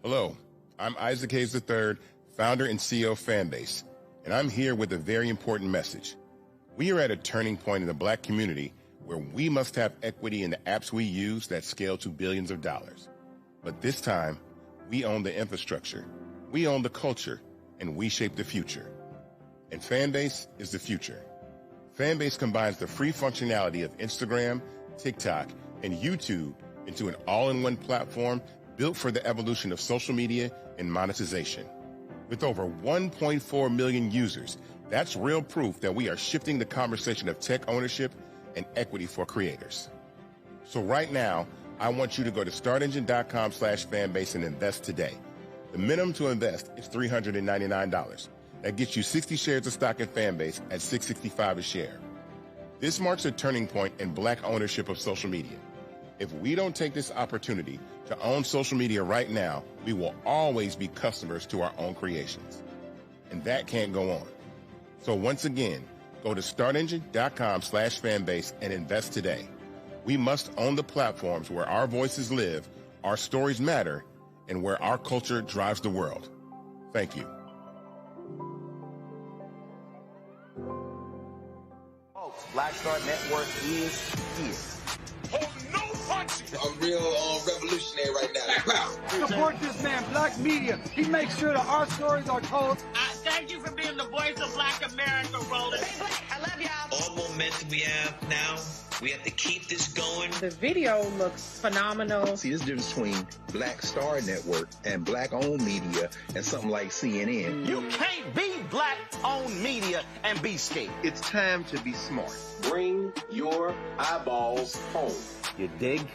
Hello, I'm Isaac Hayes III, founder and CEO of Fanbase, and I'm here with a very important message. We are at a turning point in the Black community where we must have equity in the apps we use that scale to billions of dollars. But this time, we own the infrastructure, we own the culture, and we shape the future. And Fanbase is the future. Fanbase combines the free functionality of Instagram, TikTok, and YouTube into an all-in-one platform built for the evolution of social media and monetization. With over 1.4 million users, that's real proof that we are shifting the conversation of tech ownership and equity for creators. So right now, I want you to go to startengine.com/fanbase and invest today. The minimum to invest is $399. That gets you 60 shares of stock in Fanbase at $665 a share. This marks a turning point in Black ownership of social media. If we don't take this opportunity to own social media right now, we will always be customers to our own creations. And that can't go on. So once again, go to startengine.com/fanbase and invest today. We must own the platforms where our voices live, our stories matter, and where our culture drives the world. Thank you. Folks, Black Star Network is here. Oh, no punches! I'm real revolutionary right now. Support this man, Black Media. He makes sure that our stories are told. Thank you for being the voice of Black America, Roland. Stay Black. I love y'all. All momentum we have now, we have to keep this going. The video looks phenomenal. See, there's a difference between Black Star Network and Black-owned media and something like CNN. You can't be Black-owned media and be scared. It's time to be smart. Bring your eyeballs home. You dig?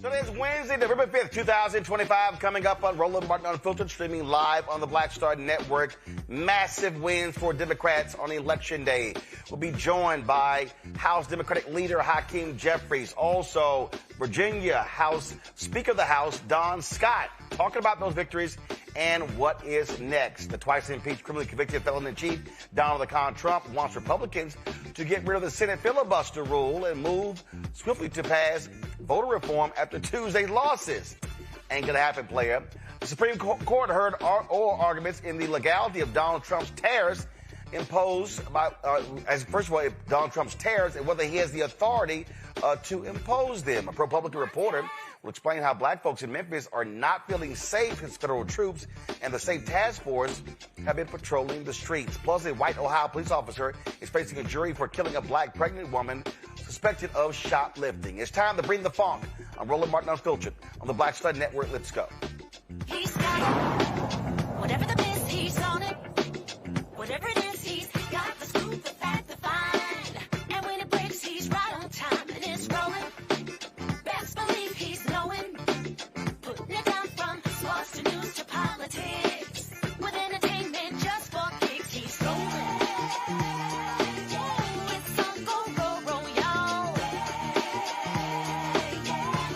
Today's Wednesday, November 5th, 2025, coming up on Roland Martin Unfiltered, streaming live on the Black Star Network. Massive wins for Democrats on Election Day. We'll be joined by House Democratic Leader Hakeem Jeffries. Also, Virginia House Speaker of the House, Don Scott, talking about those victories and what is next. The twice-impeached, criminally convicted felon-in-chief, Donald Trump, wants Republicans to get rid of the Senate filibuster rule and move swiftly to pass voter reform after Tuesday's losses. Ain't gonna happen, player. The Supreme Court heard oral arguments in the legality of Donald Trump's tariffs imposed by, first of all, Donald Trump's tariffs and whether he has the authority to impose them. A ProPublica reporter will explain how black folks in Memphis are not feeling safe as federal troops and the state task force have been patrolling the streets. Plus, a white Ohio police officer is facing a jury for killing a black pregnant woman suspected of shoplifting. It's time to bring the funk. I'm Roland Martin Unfiltered on the Black Star Network. Let's go. He's got it. Whatever the miss, he's on it. Whatever it is, he's got the scoop, the fact, the find. And when it breaks, he's right on time and it's rolling. Best believe he's knowing. Putting it down from sports to news to politics. With entertainment just for kicks, he's rolling. It's on go, y'all.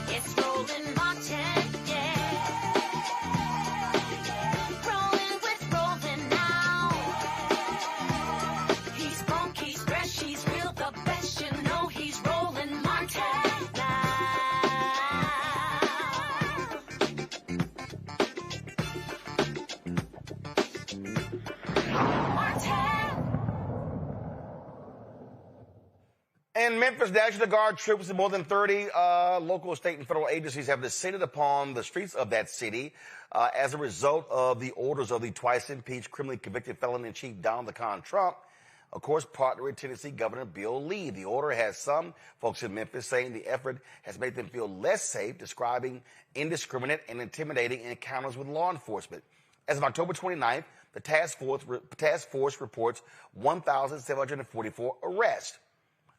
It's Roland Martin, yeah. In Memphis, National Guard troops and more than 30 local, state, and federal agencies have descended upon the streets of that city as a result of the orders of the twice-impeached, criminally convicted felon-in-chief Donald Trump, of course, partner with Tennessee Governor Bill Lee. The order has some folks in Memphis saying the effort has made them feel less safe, describing indiscriminate and intimidating encounters with law enforcement. As of October 29th, the task force reports 1,744 arrests.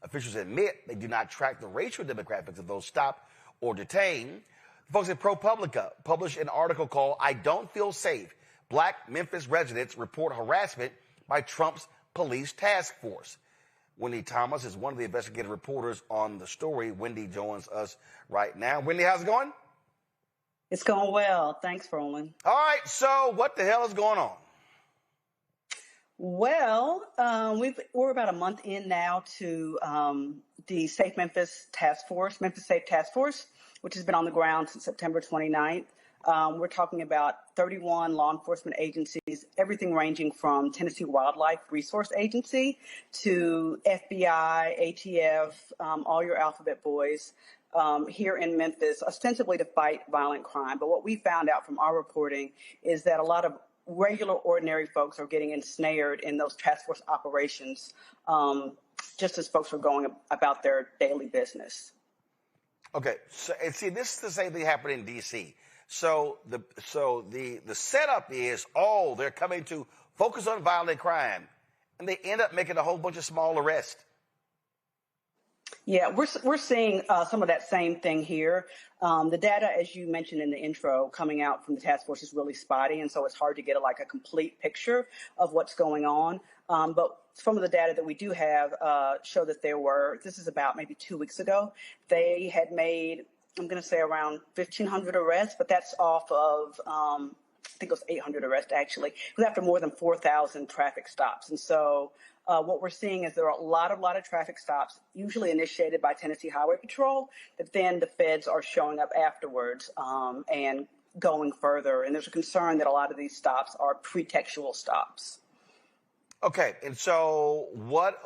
Officials admit they do not track the racial demographics of those stopped or detained. The folks at ProPublica published an article called "I Don't Feel Safe. Black Memphis Residents Report Harassment by Trump's Police Task Force." Wendy Thomas is one of the investigative reporters on the story. Wendy joins us right now. Wendy, how's it going? It's going well. Thanks, Roland. All right, so what the hell is going on? Well, we're about a month in now to the Safe Memphis Task Force, Memphis Safe Task Force, which has been on the ground since September 29th. We're talking about 31 law enforcement agencies, everything ranging from Tennessee Wildlife Resource Agency to FBI, ATF, all your alphabet boys here in Memphis, ostensibly to fight violent crime. But what we found out from our reporting is that a lot of regular, ordinary folks are getting ensnared in those task force operations, just as folks are going about their daily business. Okay, so and see, this is the same thing happened in D.C. So the setup is, they're coming to focus on violent crime, and they end up making a whole bunch of small arrests. Yeah, we're seeing some of that same thing here. The data, as you mentioned in the intro, coming out from the task force is really spotty, and so it's hard to get a complete picture of what's going on. But some of the data that we do have show that this is about maybe 2 weeks ago, they had made, I'm going to say around 1,500 arrests, but that's off of, I think it was 800 arrests actually. It was after more than 4,000 traffic stops. And so what we're seeing is there are a lot of traffic stops, usually initiated by Tennessee Highway Patrol, that then the feds are showing up afterwards and going further. And there's a concern that a lot of these stops are pretextual stops. Okay, and so what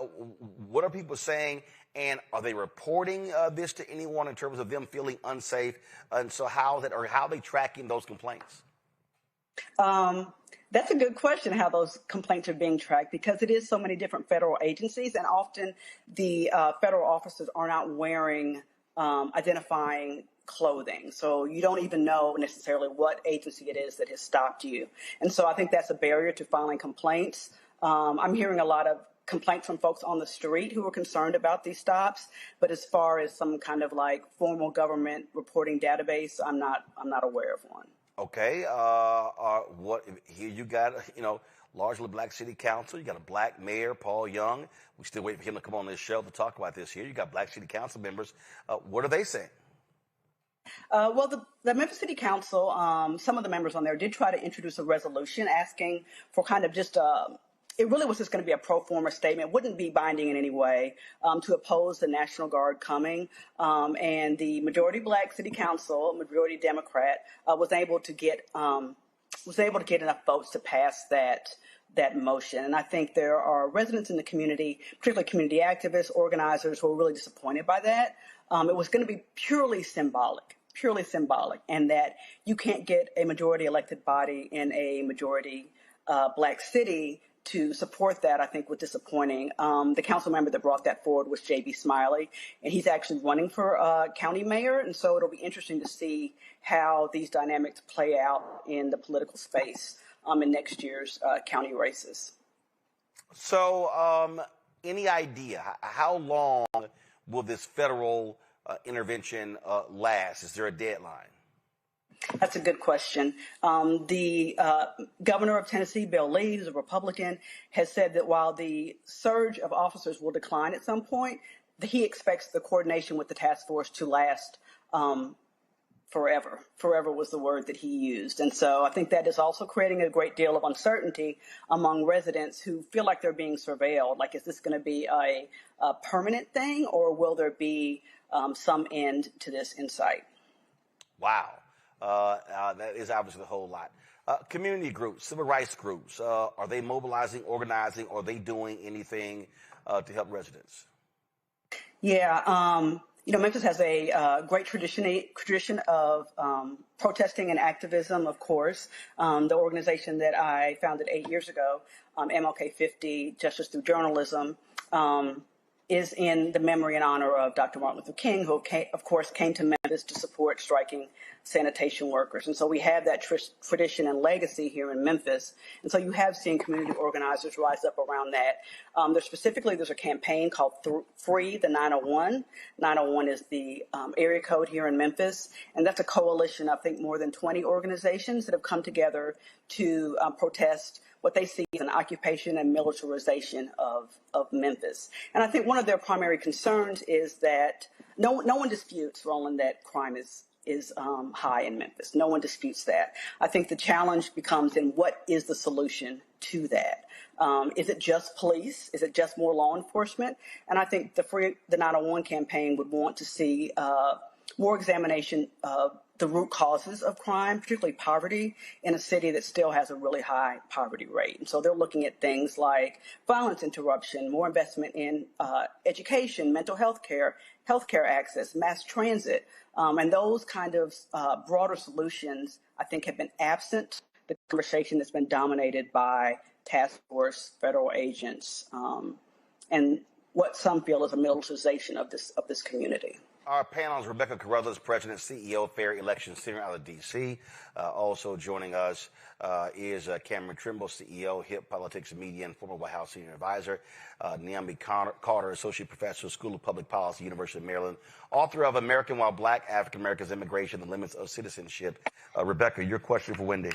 are people saying, and are they reporting this to anyone in terms of them feeling unsafe? And so how are they tracking those complaints? That's a good question, how those complaints are being tracked, because it is so many different federal agencies, and often the federal officers are not wearing identifying clothing. So you don't even know necessarily what agency it is that has stopped you. And so I think that's a barrier to filing complaints. I'm hearing a lot of complaints from folks on the street who are concerned about these stops, but as far as some kind of formal government reporting database, I'm not aware of one. Okay, here you got, largely black city council. You got a black mayor, Paul Young. We still waiting for him to come on this show to talk about this here. You got black city council members. What are they saying? Well, the Memphis City Council, some of the members on there did try to introduce a resolution asking for kind of just it really was just going to be a pro forma statement. It wouldn't be binding in any way to oppose the National Guard coming. And the majority black city council, majority Democrat, was able to get enough votes to pass that motion. And I think there are residents in the community, particularly community activists, organizers, who are really disappointed by that. It was going to be purely symbolic, and that you can't get a majority elected body in a majority black city to support that, I think, was disappointing. The council member that brought that forward was J.B. Smiley, and he's actually running for county mayor. And so it'll be interesting to see how these dynamics play out in the political space in next year's county races. So any idea how long will this federal intervention last? Is there a deadline? That's a good question. The governor of Tennessee, Bill Lee, who's a Republican, has said that while the surge of officers will decline at some point, he expects the coordination with the task force to last forever. Forever was the word that he used. And so I think that is also creating a great deal of uncertainty among residents who feel like they're being surveilled. Like, is this going to be a permanent thing, or will there be some end to this insight? Wow. That is obviously a whole lot. Community groups, civil rights groups, are they mobilizing, organizing, or are they doing anything to help residents? Yeah, Memphis has a great tradition of protesting and activism, of course. The organization that I founded 8 years ago, MLK 50, Justice Through Journalism, is in the memory and honor of Dr. Martin Luther King, who, of course, came to Memphis to support striking sanitation workers. And so we have that tradition and legacy here in Memphis. And so you have seen community organizers rise up around that. There's a campaign called Free the 901. 901 is the area code here in Memphis. And that's a coalition, I think, more than 20 organizations that have come together to protest what they see as an occupation and militarization of Memphis. And I think one of their primary concerns is that no one disputes, Roland, that crime is high in Memphis. No one disputes that. I think the challenge becomes in what is the solution to that? Is it just police? Is it just more law enforcement? And I think the 901 campaign would want to see more examination of the root causes of crime, particularly poverty, in a city that still has a really high poverty rate. And so they're looking at things like violence interruption, more investment in education, mental health care, healthcare access, mass transit, and those kind of broader solutions, I think, have been absent. The conversation has been dominated by task force, federal agents, and what some feel is a militarization of this community. Our panel is Rebecca Carruthers, President, CEO, Fair Election Center out of D.C. Also joining us is Cameron Trimble, CEO, Hip Politics and Media, and former White House Senior Advisor. Naomi Carter, Associate Professor, School of Public Policy, University of Maryland, author of American While Black, African Americans, Immigration, the Limits of Citizenship. Rebecca, your question for Wendy.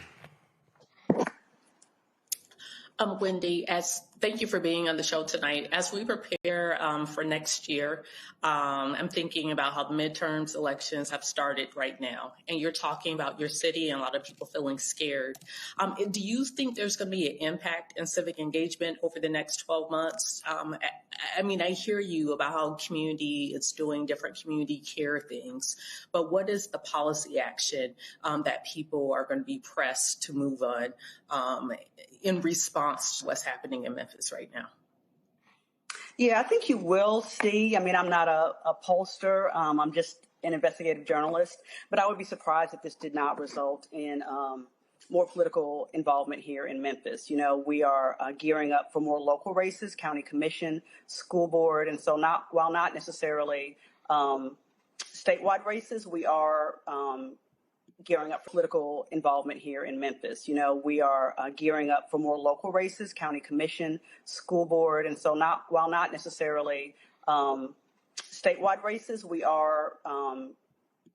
Wendy, thank you for being on the show tonight. As we prepare for next year, I'm thinking about how the midterms elections have started right now, and you're talking about your city and a lot of people feeling scared. Do you think there's going to be an impact in civic engagement over the next 12 months? I mean, I hear you about how community is doing different community care things, but what is the policy action that people are going to be pressed to move on in response to what's happening in Memphis right now? Yeah, I think you will see. I mean, I'm not a pollster. I'm just an investigative journalist. But I would be surprised if this did not result in more political involvement here in Memphis. You know, we are gearing up for more local races, county commission, school board. And so while not necessarily statewide races, we are gearing up for political involvement here in Memphis. You know, we are gearing up for more local races, county commission, school board. And so while not necessarily statewide races, we are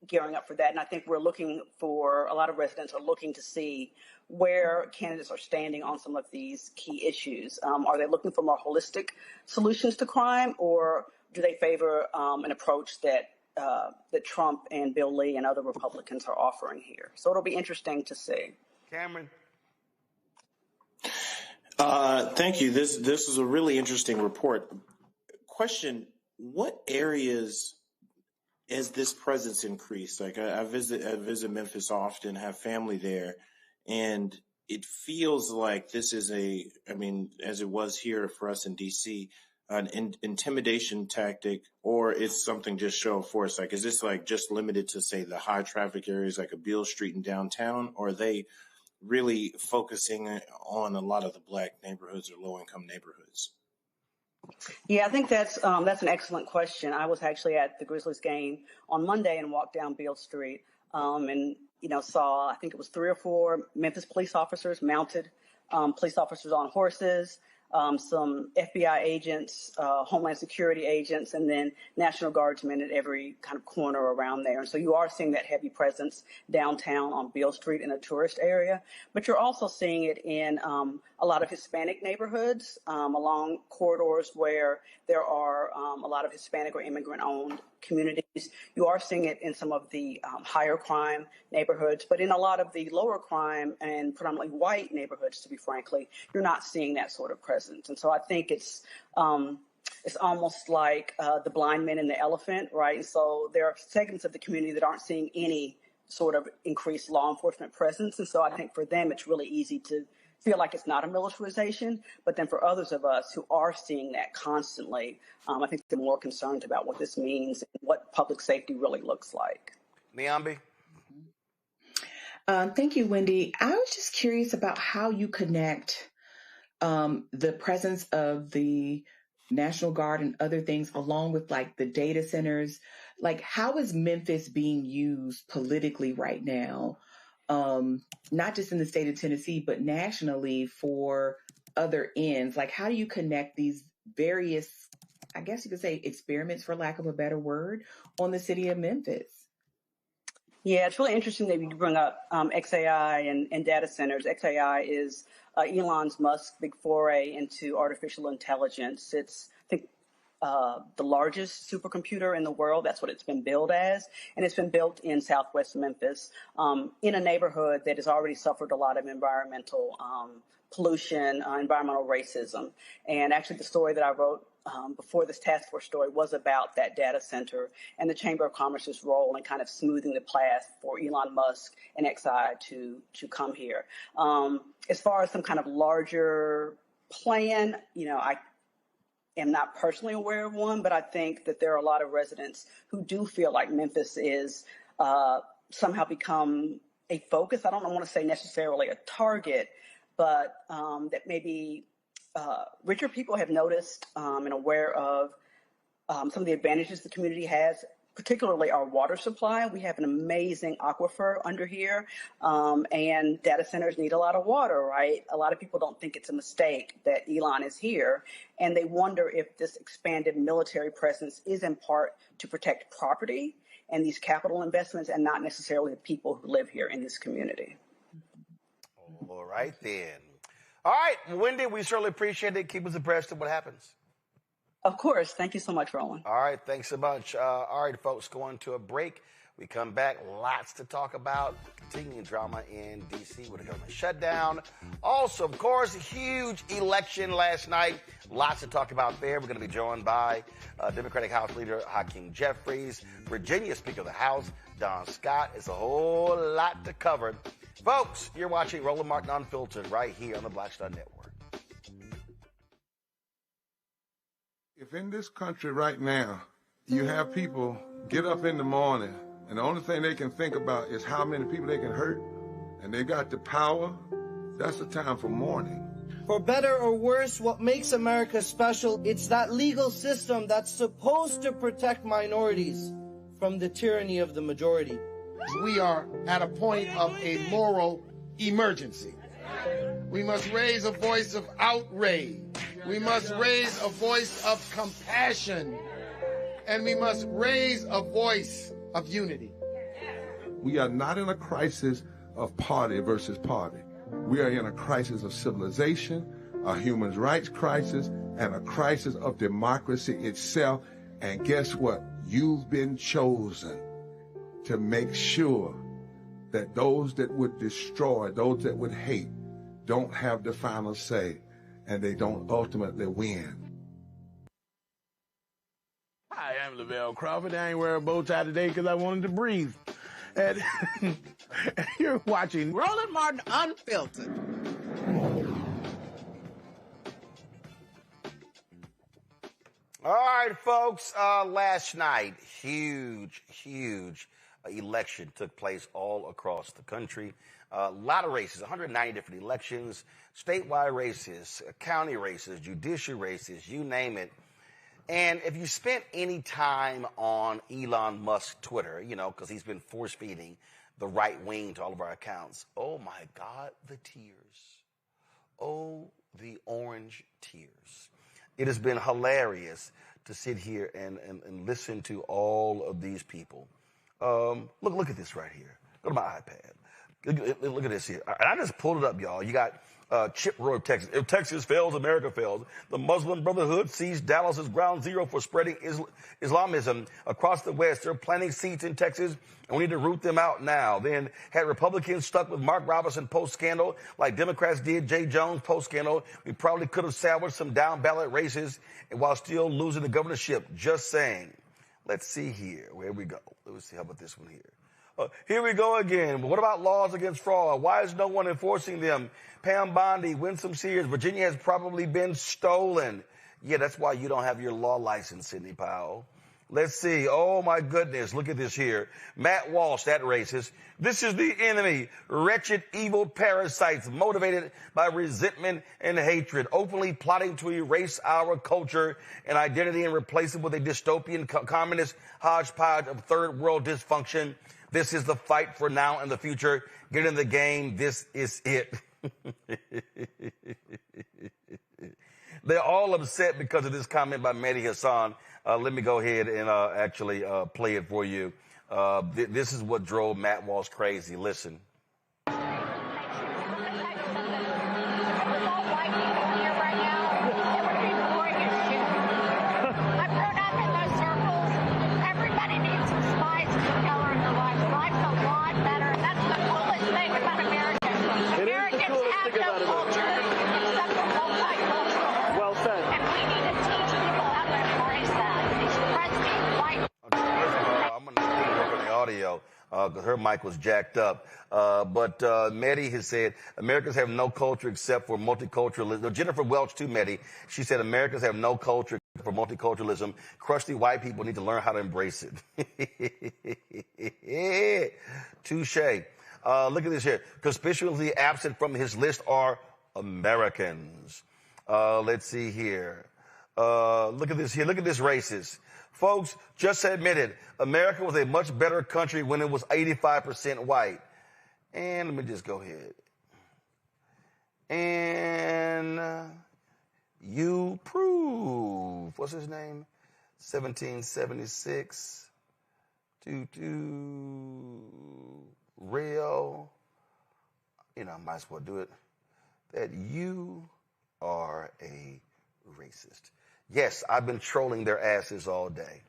gearing up for that. And I think a lot of residents are looking to see where candidates are standing on some of these key issues. Are they looking for more holistic solutions to crime, or do they favor an approach that Trump and Bill Lee and other Republicans are offering here? So it'll be interesting to see. Cameron. Thank you. This is a really interesting report. Question: what areas has this presence increased? Like I visit Memphis often, have family there, and it feels like this is as it was here for us in D.C., an intimidation tactic, or it's something just show of force? Like, is this like just limited to, say, the high traffic areas like a Beale Street in downtown, or are they really focusing on a lot of the Black neighborhoods or low income neighborhoods? Yeah, I think that's an excellent question. I was actually at the Grizzlies game on Monday and walked down Beale Street and saw, I think it was 3 or 4 Memphis police officers, mounted police officers on horses, some FBI agents, Homeland Security agents, and then National Guardsmen at every kind of corner around there. And so you are seeing that heavy presence downtown on Beale Street in a tourist area, but you're also seeing it in a lot of Hispanic neighborhoods along corridors where there are a lot of Hispanic or immigrant-owned communities. You are seeing it in some of the higher crime neighborhoods, but in a lot of the lower crime and predominantly white neighborhoods, to be frankly, you're not seeing that sort of presence. And so I think it's almost like the blind men and the elephant, right? And so there are segments of the community that aren't seeing any sort of increased law enforcement presence. And so I think for them, it's really easy to feel like it's not a militarization. But then for others of us who are seeing that constantly, I think they're more concerned about what this means and what public safety really looks like. Niambi? Thank you, Wendy. I was just curious about how you connect the presence of the National Guard and other things along with like the data centers. Like, how is Memphis being used politically right now? Not just in the state of Tennessee, but nationally for other ends. Like, how do you connect these various, I guess you could say, experiments, for lack of a better word, on the city of Memphis? Yeah, it's really interesting that you bring up XAI and data centers. XAI is Elon Musk's big foray into artificial intelligence. It's, I think, the largest supercomputer in the world. That's what it's been billed as. And it's been built in Southwest Memphis, in a neighborhood that has already suffered a lot of environmental pollution, environmental racism. And actually the story that I wrote before this task force story was about that data center and the Chamber of Commerce's role in kind of smoothing the path for Elon Musk and XI to come here. As far as some kind of larger plan, I am not personally aware of one, but I think that there are a lot of residents who do feel like Memphis is somehow become a focus. I don't want to say necessarily a target, but that maybe richer people have noticed and aware of some of the advantages the community has, particularly our water supply. We have an amazing aquifer under here, and data centers need a lot of water, right? A lot of people don't think it's a mistake that Elon is here, and they wonder if this expanded military presence is in part to protect property and these capital investments and not necessarily the people who live here in this community. All right, then. All right, Wendy, we certainly appreciate it. Keep us abreast of what happens. Of course. Thank you so much, Roland. All right, thanks so much. All right, folks, going to a break. We come back, lots to talk about. Continuing drama in D.C. with a government shutdown. Also, of course, a huge election last night. Lots to talk about there. We're going to be joined by Democratic House Leader Hakeem Jeffries, Virginia Speaker of the House, Don Scott. It's a whole lot to cover. Folks, you're watching Roland Martin Unfiltered right here on the Black Star Network. If in this country right now you have people get up in the morning and the only thing they can think about is how many people they can hurt, and they got the power, that's the time for mourning. For better or worse, what makes America special, it's that legal system that's supposed to protect minorities from the tyranny of the majority. We are at a point of a moral emergency. We must raise a voice of outrage. We must raise a voice of compassion. And we must raise a voice of unity. We are not in a crisis of party versus party. We are in a crisis of civilization, a human rights crisis, and a crisis of democracy itself. And guess what? You've been chosen to make sure that those that would destroy, those that would hate, don't have the final say, and they don't ultimately win. Hi, I'm Lavelle Crawford. I ain't wearing a bow tie today because I wanted to breathe. And you're watching Roland Martin Unfiltered. All right, folks, last night, huge election took place all across the country. A lot of races, 190 different elections, statewide races, county races, judicial races, you name it. And if you spent any time on Elon Musk's Twitter, because he's been force-feeding the right wing to all of our accounts, oh my God, the tears. Oh, the orange tears. It has been hilarious to sit here and listen to all of these people. Look at this right here. Go to my iPad. Look at this here. I just pulled it up, y'all. You got Chip Roy of Texas. If Texas fails, America fails. The Muslim Brotherhood sees Dallas as ground zero for spreading Islamism across the West. They're planting seeds in Texas, and we need to root them out now. Then had Republicans stuck with Mark Robinson post-scandal like Democrats did Jay Jones post-scandal. We probably could have salvaged some down-ballot races and while still losing the governorship. Just saying. Let's see here. Where we go? Let's see. How about this one here? Here we go again. What about laws against fraud? Why is no one enforcing them? Pam Bondi, Winsome Sears, Virginia has probably been stolen. Yeah, that's why you don't have your law license, Sidney Powell. Let's see. Oh, my goodness. Look at this here. Matt Walsh, that racist. This is the enemy. Wretched, evil parasites motivated by resentment and hatred, openly plotting to erase our culture and identity and replace it with a dystopian communist hodgepodge of third world dysfunction. This is the fight for now and the future. Get in the game. This is it. They're all upset because of this comment by Mehdi Hassan. Let me go ahead and actually play it for you. This is what drove Matt Walsh crazy. Listen. Because her mic was jacked up. But Mehdi has said, Americans have no culture except for multiculturalism. Jennifer Welch, too, Mehdi. She said, Americans have no culture for multiculturalism. Crusty white people need to learn how to embrace it. Touche. Look at this here. Conspicuously absent from his list are Americans. Let's see here. Look at this here. Look at this racist. Folks, just admitted, America was a much better country when it was 85% white. And let me just go ahead. And you prove, what's his name? 1776. Real. You know, I might as well do it. That you are a racist. Yes, I've been trolling their asses all day.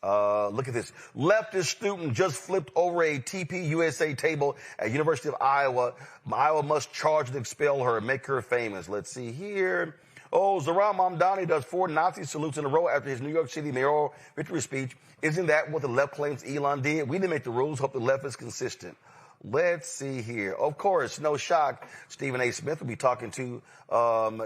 Look at this. Leftist student just flipped over a TPUSA table at University of Iowa. Iowa must charge and expel her, make her famous. Let's see here. Oh, Zohran Mamdani does 4 Nazi salutes in a row after his New York City mayoral victory speech. Isn't that what the left claims Elon did? We didn't make the rules. Hope the left is consistent. Let's see here. Of course, no shock, Stephen A. Smith will be talking to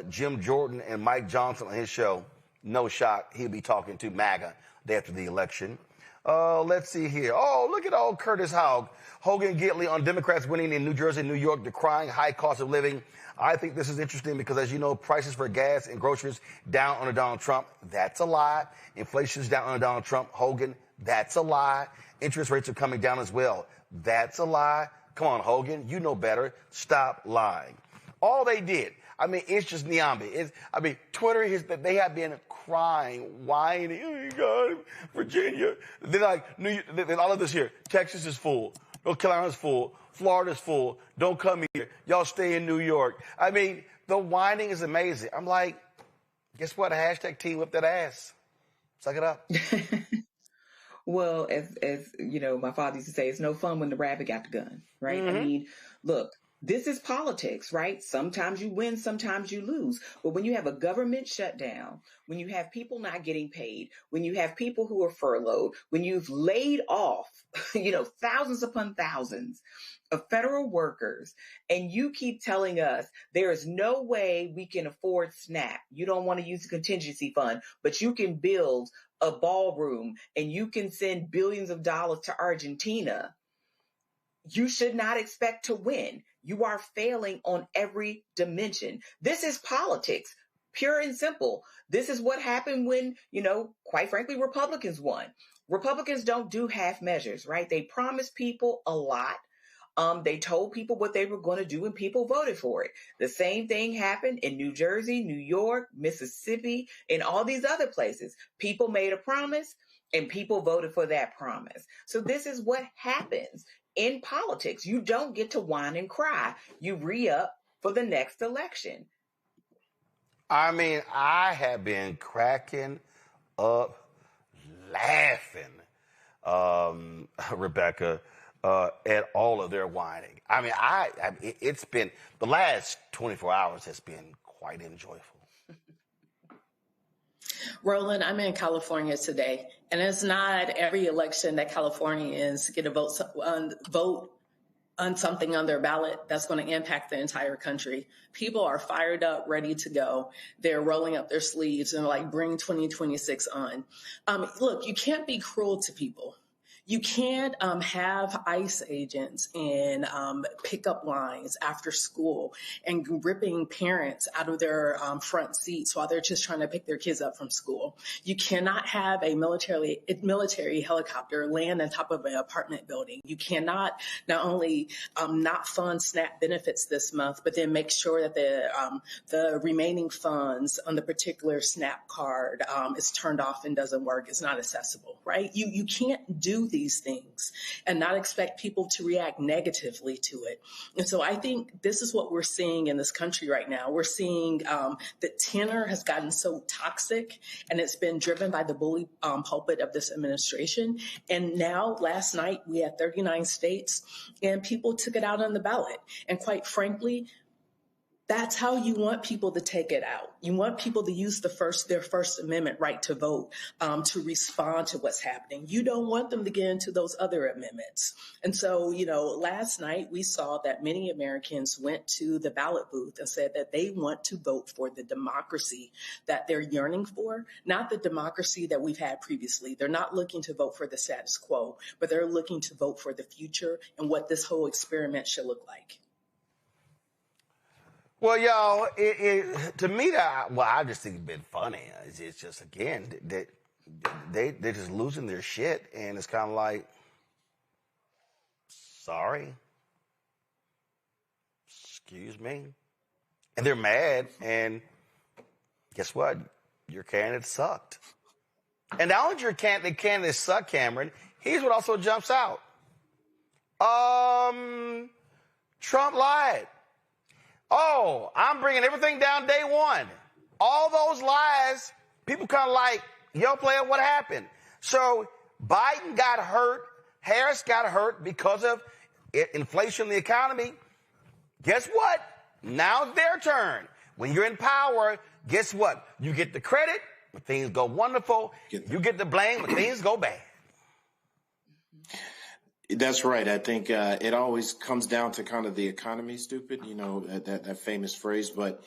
Jim Jordan and Mike Johnson on his show. No shock, he'll be talking to MAGA day after the election. Let's see here. Oh, look at old Curtis Hogan Gitley on Democrats winning in New Jersey and New York, decrying high cost of living. I think this is interesting because, as you know, prices for gas and groceries down under Donald Trump. That's a lie. Inflation's down under Donald Trump. Hogan, that's a lie. Interest rates are coming down as well. That's a lie. Come on, Hogan, you know better. Stop lying. All they did, I mean, it's just Niambi. Twitter, they have been crying, whining, oh, God, Virginia. They're like, then all of this here. Texas is full. North Carolina's full. Florida's full. Don't come here. Y'all stay in New York. I mean, the whining is amazing. I'm like, guess what? Hashtag team whip that ass. Suck it up. Well, as you know, my father used to say, it's no fun when the rabbit got the gun, right? Mm-hmm. I mean, look, this is politics, right? Sometimes you win, sometimes you lose. But when you have a government shutdown, when you have people not getting paid, when you have people who are furloughed, when you've laid off, thousands upon thousands of federal workers, and you keep telling us there is no way we can afford SNAP. You don't want to use the contingency fund, but you can build a ballroom and you can send billions of dollars to Argentina. You should not expect to win. You are failing on every dimension. This is politics, pure and simple. This is what happened when, quite frankly, Republicans won. Republicans don't do half measures, right? They promised people a lot. They told people what they were going to do and people voted for it. The same thing happened in New Jersey, New York, Mississippi, and all these other places. People made a promise and people voted for that promise. So this is what happens in politics. You don't get to whine and cry. You re-up for the next election. I mean, I have been cracking up laughing, Rebecca, at all of their whining. I mean, it's been, the last 24 hours has been quite enjoyable. Roland, I'm in California today, and it's not every election that Californians get a vote on something on their ballot that's going to impact the entire country. People are fired up, ready to go. They're rolling up their sleeves and like, bring 2026 on. Look, you can't be cruel to people. You can't have ICE agents in pickup lines after school and ripping parents out of their front seats while they're just trying to pick their kids up from school. You cannot have a military helicopter land on top of an apartment building. You cannot not only not fund SNAP benefits this month, but then make sure that the remaining funds on the particular SNAP card is turned off and doesn't work. It's not accessible, right? You can't do these things and not expect people to react negatively to it. And so I think this is what we're seeing in this country right now. We're seeing the tenor has gotten so toxic, and it's been driven by the bully pulpit of this administration. And now, last night, we had 39 states, and people took it out on the ballot. And quite frankly, that's how you want people to take it out. You want people to use their First Amendment right to vote to respond to what's happening. You don't want them to get into those other amendments. And so, last night we saw that many Americans went to the ballot booth and said that they want to vote for the democracy that they're yearning for, not the democracy that we've had previously. They're not looking to vote for the status quo, but they're looking to vote for the future and what this whole experiment should look like. Well, y'all, to me, I just think it's been funny. It's just, again, they're just losing their shit, and it's kind of like, sorry, excuse me, and they're mad, and guess what? Your candidate sucked. And not only the candidate sucked, Cameron, here's what also jumps out. Trump lied. Oh, I'm bringing everything down day one. All those lies, people kind of like, yo, player, what happened? So Biden got hurt. Harris got hurt because of inflation in the economy. Guess what? Now it's their turn. When you're in power, guess what? You get the credit when things go wonderful. You get the blame when things go bad. That's right. I think it always comes down to kind of the economy, stupid, that famous phrase. But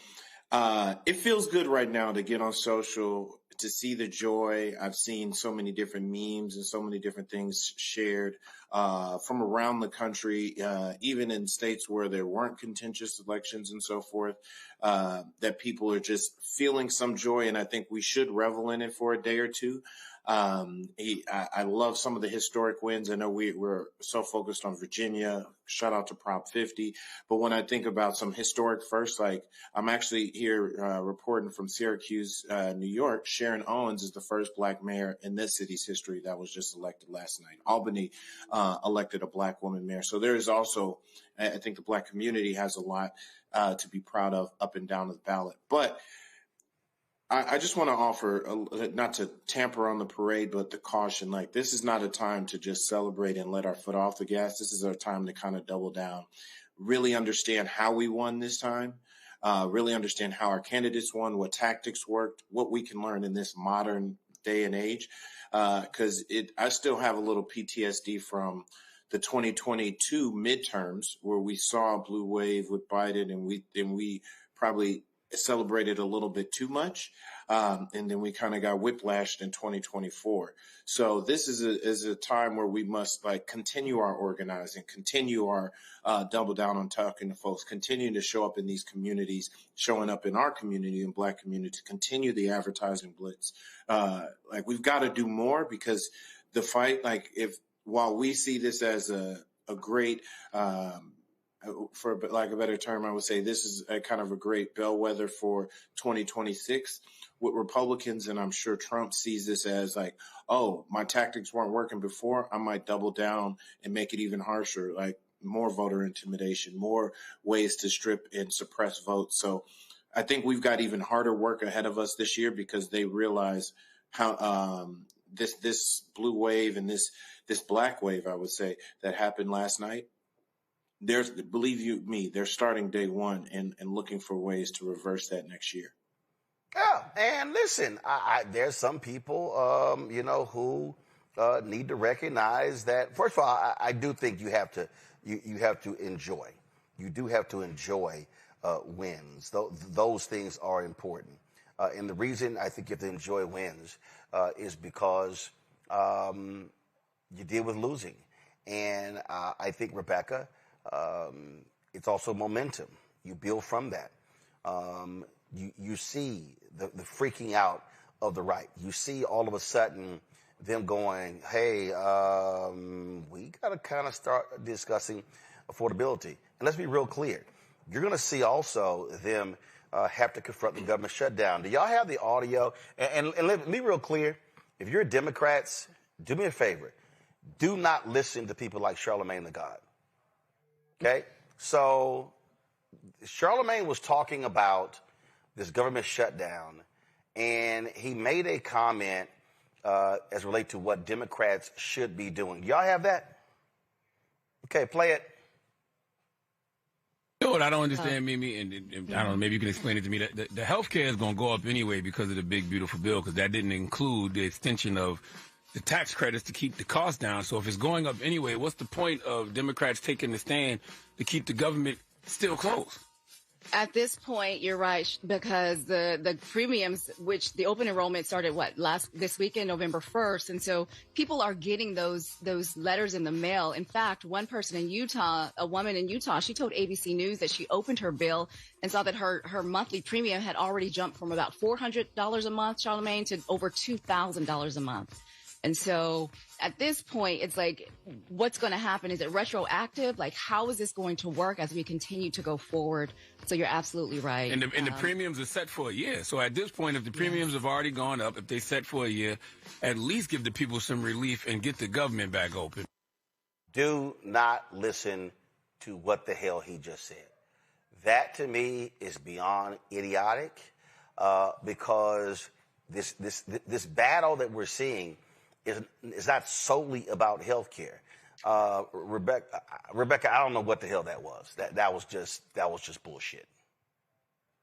it feels good right now to get on social, to see the joy. I've seen so many different memes and so many different things shared from around the country, even in states where there weren't contentious elections and so forth, that people are just feeling some joy. And I think we should revel in it for a day or two. I love some of the historic wins. I know we're so focused on Virginia. Shout out to Prop 50. But when I think about some historic firsts, like I'm actually here reporting from Syracuse, New York. Sharon Owens is the first black mayor in this city's history that was just elected last night. Albany elected a black woman mayor. So there is also, I think the black community has a lot to be proud of up and down the ballot. But I just want to offer, not to tamper on the parade, but the caution. Like, this is not a time to just celebrate and let our foot off the gas. This is our time to kind of double down, really understand how we won this time, really understand how our candidates won, what tactics worked, what we can learn in this modern day and age. Because I still have a little PTSD from the 2022 midterms where we saw a blue wave with Biden, and we probably celebrated a little bit too much, and then we kind of got whiplashed in 2024. So this is a time where we must continue our organizing, continue our double down on talking to folks, continue to show up in these communities, showing up in our community and black community, to continue the advertising blitz. We've got to do more, because the fight, while we see this as a great for lack of a better term, I would say this is a kind of a great bellwether for 2026 with Republicans. And I'm sure Trump sees this as oh, my tactics weren't working before. I might double down and make it even harsher, more voter intimidation, more ways to strip and suppress votes. So I think we've got even harder work ahead of us this year, because they realize how this blue wave and this black wave, I would say, that happened last night. Believe you me, they're starting day one and looking for ways to reverse that next year. Yeah, and listen, there's some people, who need to recognize that. First of all, I do think you have to enjoy. You do have to enjoy wins. Those things are important. And the reason I think you have to enjoy wins is because you deal with losing. And I think, Rebecca, it's also momentum. You build from that. You see the freaking out of the right. You see all of a sudden them going, hey, we got to kind of start discussing affordability. And let's be real clear. You're going to see also them have to confront the government shutdown. Do y'all have the audio? And let me be real clear. If you're Democrats, do me a favor. Do not listen to people like Charlemagne the God. Okay? So Charlemagne was talking about this government shutdown, and he made a comment as relate to what Democrats should be doing. Y'all have that? Okay, play it. You know what I don't understand, Mimi, and I don't know, maybe you can explain it to me. The health care is going to go up anyway because of the big, beautiful bill, because that didn't include the extension of the tax credits to keep the cost down. So if it's going up anyway, what's the point of Democrats taking the stand to keep the government still closed? At this point, you're right, because the premiums, which the open enrollment started this weekend, November 1st. And so people are getting those letters in the mail. In fact, one person in Utah, a woman in Utah, she told ABC News that she opened her bill and saw that her monthly premium had already jumped from about $400 a month, Charlemagne, to over $2,000 a month. And so at this point, it's like, what's going to happen? Is it retroactive? Like, how is this going to work as we continue to go forward? So you're absolutely right. And the premiums are set for a year. So at this point, if the premiums have already gone up, if they set for a year, at least give the people some relief and get the government back open. Do not listen to what the hell he just said. That, to me, is beyond idiotic because this battle that we're seeing is not solely about health care. Rebecca, I don't know what the hell that was. That was just bullshit.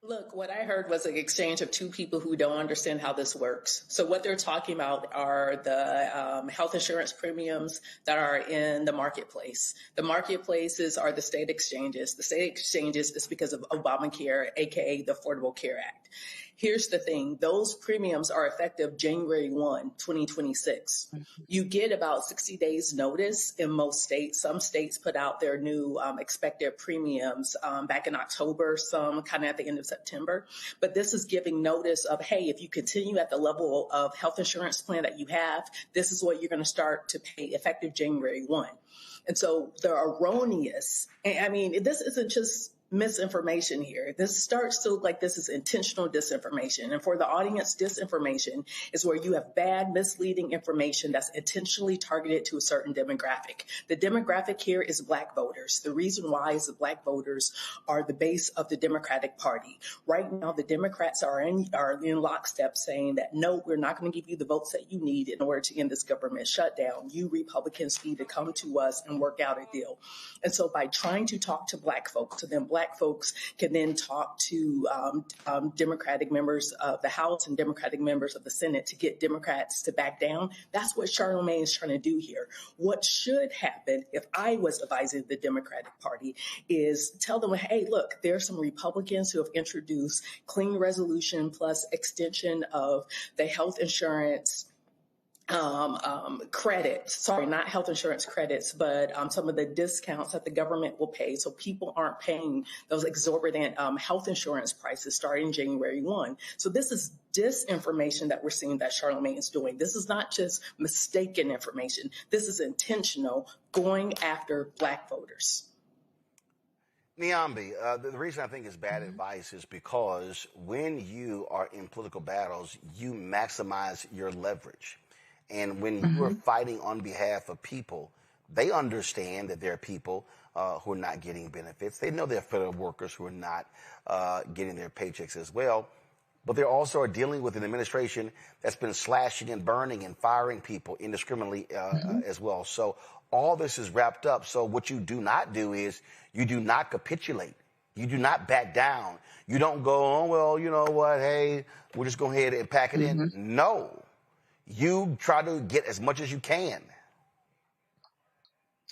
Look, what I heard was an exchange of two people who don't understand how this works. So what they're talking about are the health insurance premiums that are in the marketplace. The marketplaces are the state exchanges. The state exchanges is because of Obamacare, aka the Affordable Care Act. Here's the thing. Those premiums are effective January 1, 2026. You get about 60 days notice in most states. Some states put out their new expected premiums back in October, some kind of at the end of September. But this is giving notice of, hey, if you continue at the level of health insurance plan that you have, this is what you're going to start to pay effective January 1. And so the erroneous, I mean, this isn't just misinformation here. This starts to look like this is intentional disinformation. And for the audience, disinformation is where you have bad, misleading information that's intentionally targeted to a certain demographic. The demographic here is Black voters. The reason why is that Black voters are the base of the Democratic Party. Right now, the Democrats are in lockstep saying that, no, we're not going to give you the votes that you need in order to end this government shutdown. You Republicans need to come to us and work out a deal. And so by trying to talk to Black folks, to them, Black folks can then talk to Democratic members of the House and Democratic members of the Senate to get Democrats to back down. That's what Charlemagne is trying to do here. What should happen, if I was advising the Democratic Party, is tell them, hey, look, there are some Republicans who have introduced clean resolution plus extension of the health insurance credits, sorry, not health insurance credits, but some of the discounts that the government will pay. So people aren't paying those exorbitant health insurance prices starting January 1. So this is disinformation that we're seeing that Charlemagne is doing. This is not just mistaken information. This is intentional, going after Black voters. Niambi, the reason I think it's bad advice is because when you are in political battles, you maximize your leverage. And when you are fighting on behalf of people, they understand that there are people who are not getting benefits. They know there are federal workers who are not getting their paychecks as well. But they also are dealing with an administration that's been slashing and burning and firing people indiscriminately as well. So all this is wrapped up. So what you do not do is you do not capitulate. You do not back down. You don't go, oh, well, you know what, hey, we'll just go ahead and pack it in. No. You try to get as much as you can.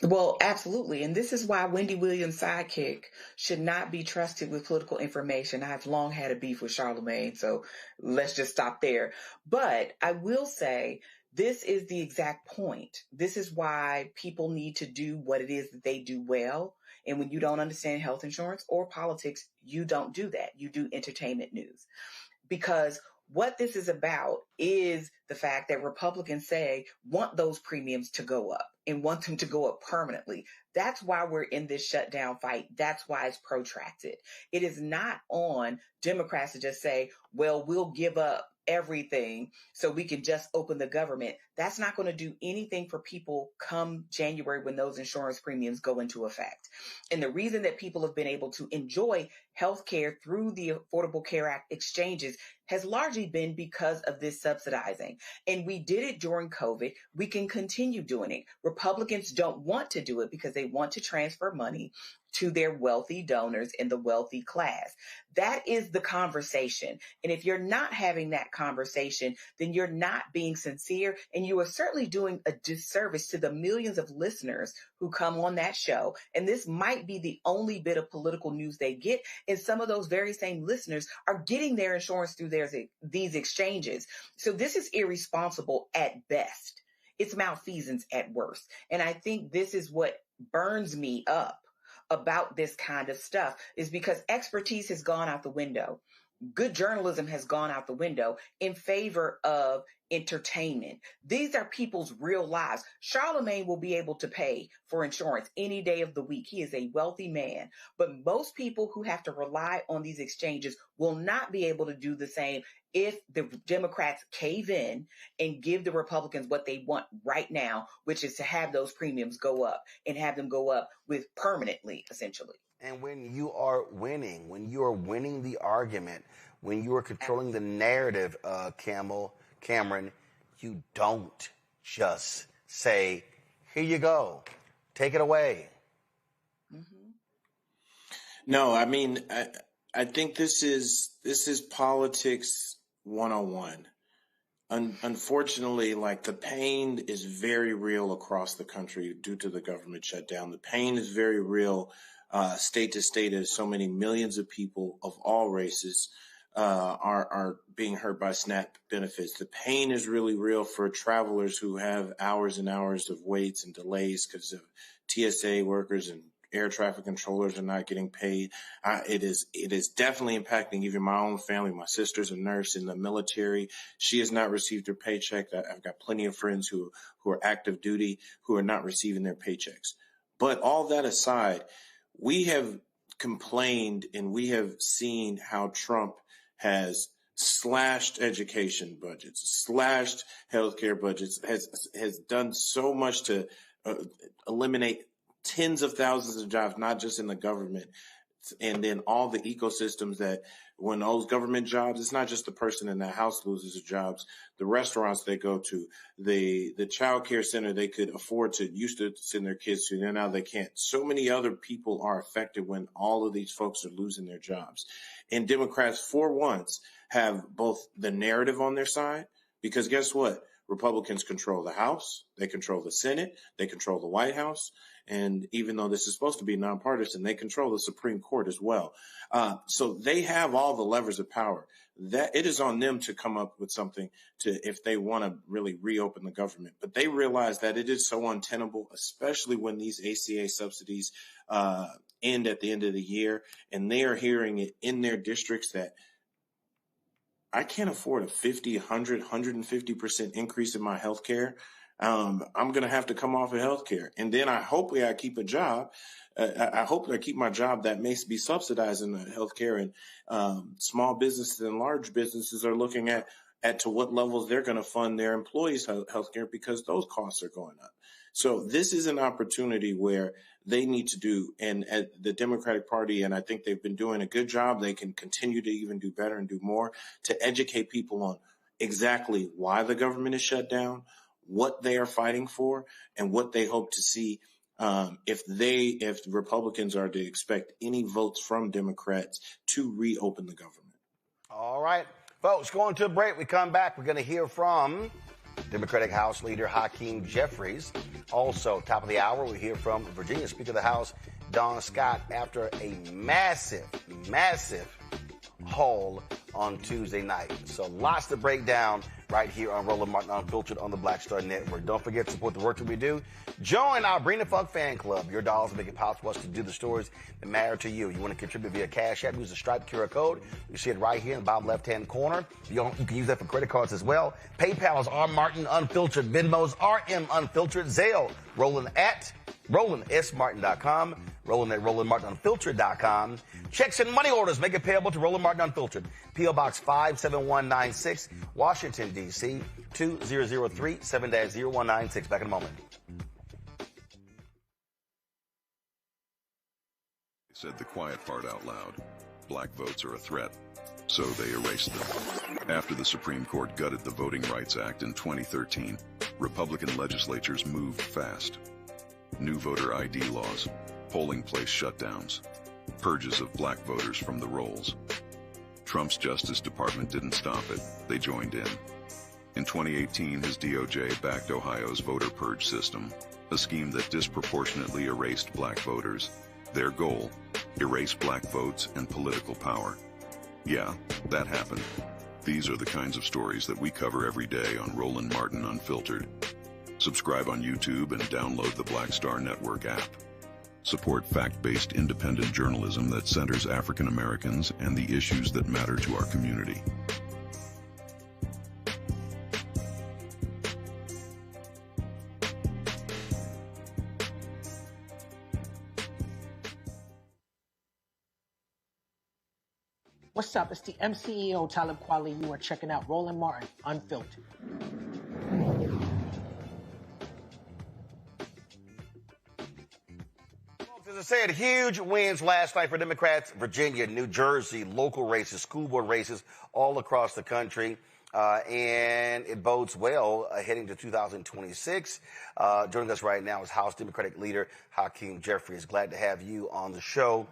Well, absolutely. And this is why Wendy Williams' sidekick should not be trusted with political information. I've long had a beef with Charlemagne, so let's just stop there. But I will say this is the exact point. This is why people need to do what it is that they do well. And when you don't understand health insurance or politics, you don't do that. You do entertainment news. Because what this is about is the fact that Republicans want those premiums to go up and want them to go up permanently. That's why we're in this shutdown fight. That's why it's protracted. It is not on Democrats to just say, well, we'll give up everything so we can just open the government. That's not going to do anything for people come January when those insurance premiums go into effect. And the reason that people have been able to enjoy health care through the Affordable Care Act exchanges has largely been because of this subsidizing. And we did it during COVID. We can continue doing it. Republicans don't want to do it because they want to transfer money to their wealthy donors in the wealthy class. That is the conversation. And if you're not having that conversation, then you're not being sincere, and you are certainly doing a disservice to the millions of listeners who come on that show. And this might be the only bit of political news they get. And some of those very same listeners are getting their insurance through these exchanges. So this is irresponsible at best. It's malfeasance at worst. And I think this is what burns me up about this kind of stuff, is because expertise has gone out the window. Good journalism has gone out the window in favor of entertainment. These are people's real lives. Charlemagne will be able to pay for insurance any day of the week. He is a wealthy man. But most people who have to rely on these exchanges will not be able to do the same if the Democrats cave in and give the Republicans what they want right now, which is to have those premiums go up and have them go up with permanently, essentially. And when you are winning the argument, when you are controlling the narrative, Cameron, you don't just say, here you go, take it away. No, I mean, I think this is politics 101. Unfortunately, like, the pain is very real across the country due to the government shutdown. The pain is very real state to state, as so many millions of people of all races are being hurt by SNAP benefits. The pain is really real for travelers who have hours and hours of waits and delays because of TSA workers and air traffic controllers are not getting paid. It is definitely impacting even my own family. My sister's a nurse in the military. She has not received her paycheck. I've got plenty of friends who are active duty who are not receiving their paychecks. But all that aside, we have complained and we have seen how Trump has slashed education budgets, slashed healthcare budgets, has done so much to eliminate tens of thousands of jobs, not just in the government, and then all the ecosystems that when those government jobs, it's not just the person in the house loses jobs, the restaurants they go to, the child care center they could afford to used to send their kids to, now they can't. So many other people are affected when all of these folks are losing their jobs. And Democrats, for once, have both the narrative on their side, because guess what? Republicans control the House, they control the Senate, they control the White House, and even though this is supposed to be nonpartisan, they control the Supreme Court as well. So they have all the levers of power. That it is on them to come up with something if they want to really reopen the government. But they realize that it is so untenable, especially when these ACA subsidies end at the end of the year, and they are hearing it in their districts that I can't afford a 50, 100, 150% increase in my health care. I'm going to have to come off of health care. And then hopefully I keep a job. I hope I keep my job that may be subsidizing the health care. And small businesses and large businesses are looking at to what levels they're going to fund their employees' health care because those costs are going up. So this is an opportunity where they need to do, and at the Democratic Party, and I think they've been doing a good job, they can continue to even do better and do more to educate people on exactly why the government is shut down, what they are fighting for, and what they hope to see if Republicans are to expect any votes from Democrats to reopen the government. All right, folks, going to a break. We come back. We're going to hear from Democratic House Leader Hakeem Jeffries. Also, top of the hour, we hear from Virginia Speaker of the House, Don Scott, after a massive haul on Tuesday night. So lots to break down right here on Roland Martin Unfiltered on the Black Star Network. Don't forget to support the work that we do. Join our Bring the Funk fan club. Your dollars make it possible for us to do the stories that matter to you. You want to contribute via Cash App, use the Stripe QR code. You see it right here in the bottom left-hand corner. You can use that for credit cards as well. PayPal is R Martin Unfiltered. Venmo's RM Unfiltered. Zelle, Roland at RolandSMartin.com. Roland at RolandMartinUnfiltered.com. Checks and money orders make it payable to Roland Martin Unfiltered. P.O. Box 57196, Washington, D.C. 2003 7-0196. Back in a moment. Said the quiet part out loud. Black votes are a threat, so they erased them. After the Supreme Court gutted the Voting Rights Act in 2013, Republican legislatures moved fast. New voter ID laws, polling place shutdowns, purges of black voters from the rolls. Trump's Justice Department didn't stop it, they joined in. In 2018, his DOJ backed Ohio's voter purge system, a scheme that disproportionately erased black voters. Their goal, erase black votes and political power. Yeah, that happened. These are the kinds of stories that we cover every day on Roland Martin Unfiltered. Subscribe on YouTube and download the Black Star Network app. Support fact-based independent journalism that centers African Americans and the issues that matter to our community. What's up? It's the MCEO Talib Kweli. You are checking out Roland Martin Unfiltered. As I said, huge wins last night for Democrats. Virginia, New Jersey, local races, school board races all across the country. And it bodes well heading to 2026. Joining us right now is House Democratic Leader Hakeem Jeffries. Glad to have you on the show.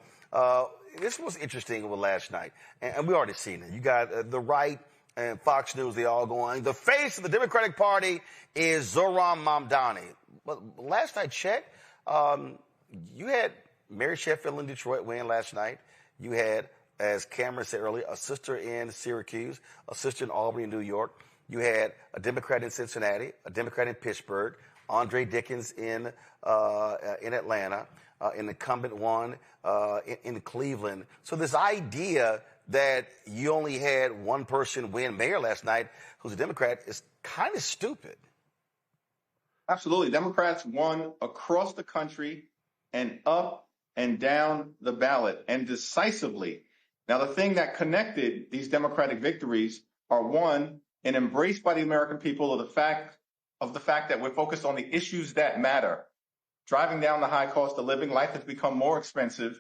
This was interesting with last night, and we already seen it. You got the right and Fox News, they all going, the face of the Democratic Party is Zohran Mamdani. But last I checked, you had Mary Sheffield in Detroit win last night. You had, as Cameron said earlier, a sister in Syracuse, a sister in Albany, New York. You had a Democrat in Cincinnati, a Democrat in Pittsburgh, Andre Dickens in Atlanta, an incumbent one in Cleveland. So this idea that you only had one person win mayor last night who's a Democrat is kind of stupid. Absolutely. Democrats won across the country and up and down the ballot and decisively. Now, the thing that connected these Democratic victories are, one, an embrace by the American people of the fact that we're focused on the issues that matter. Driving down the high cost of living, life has become more expensive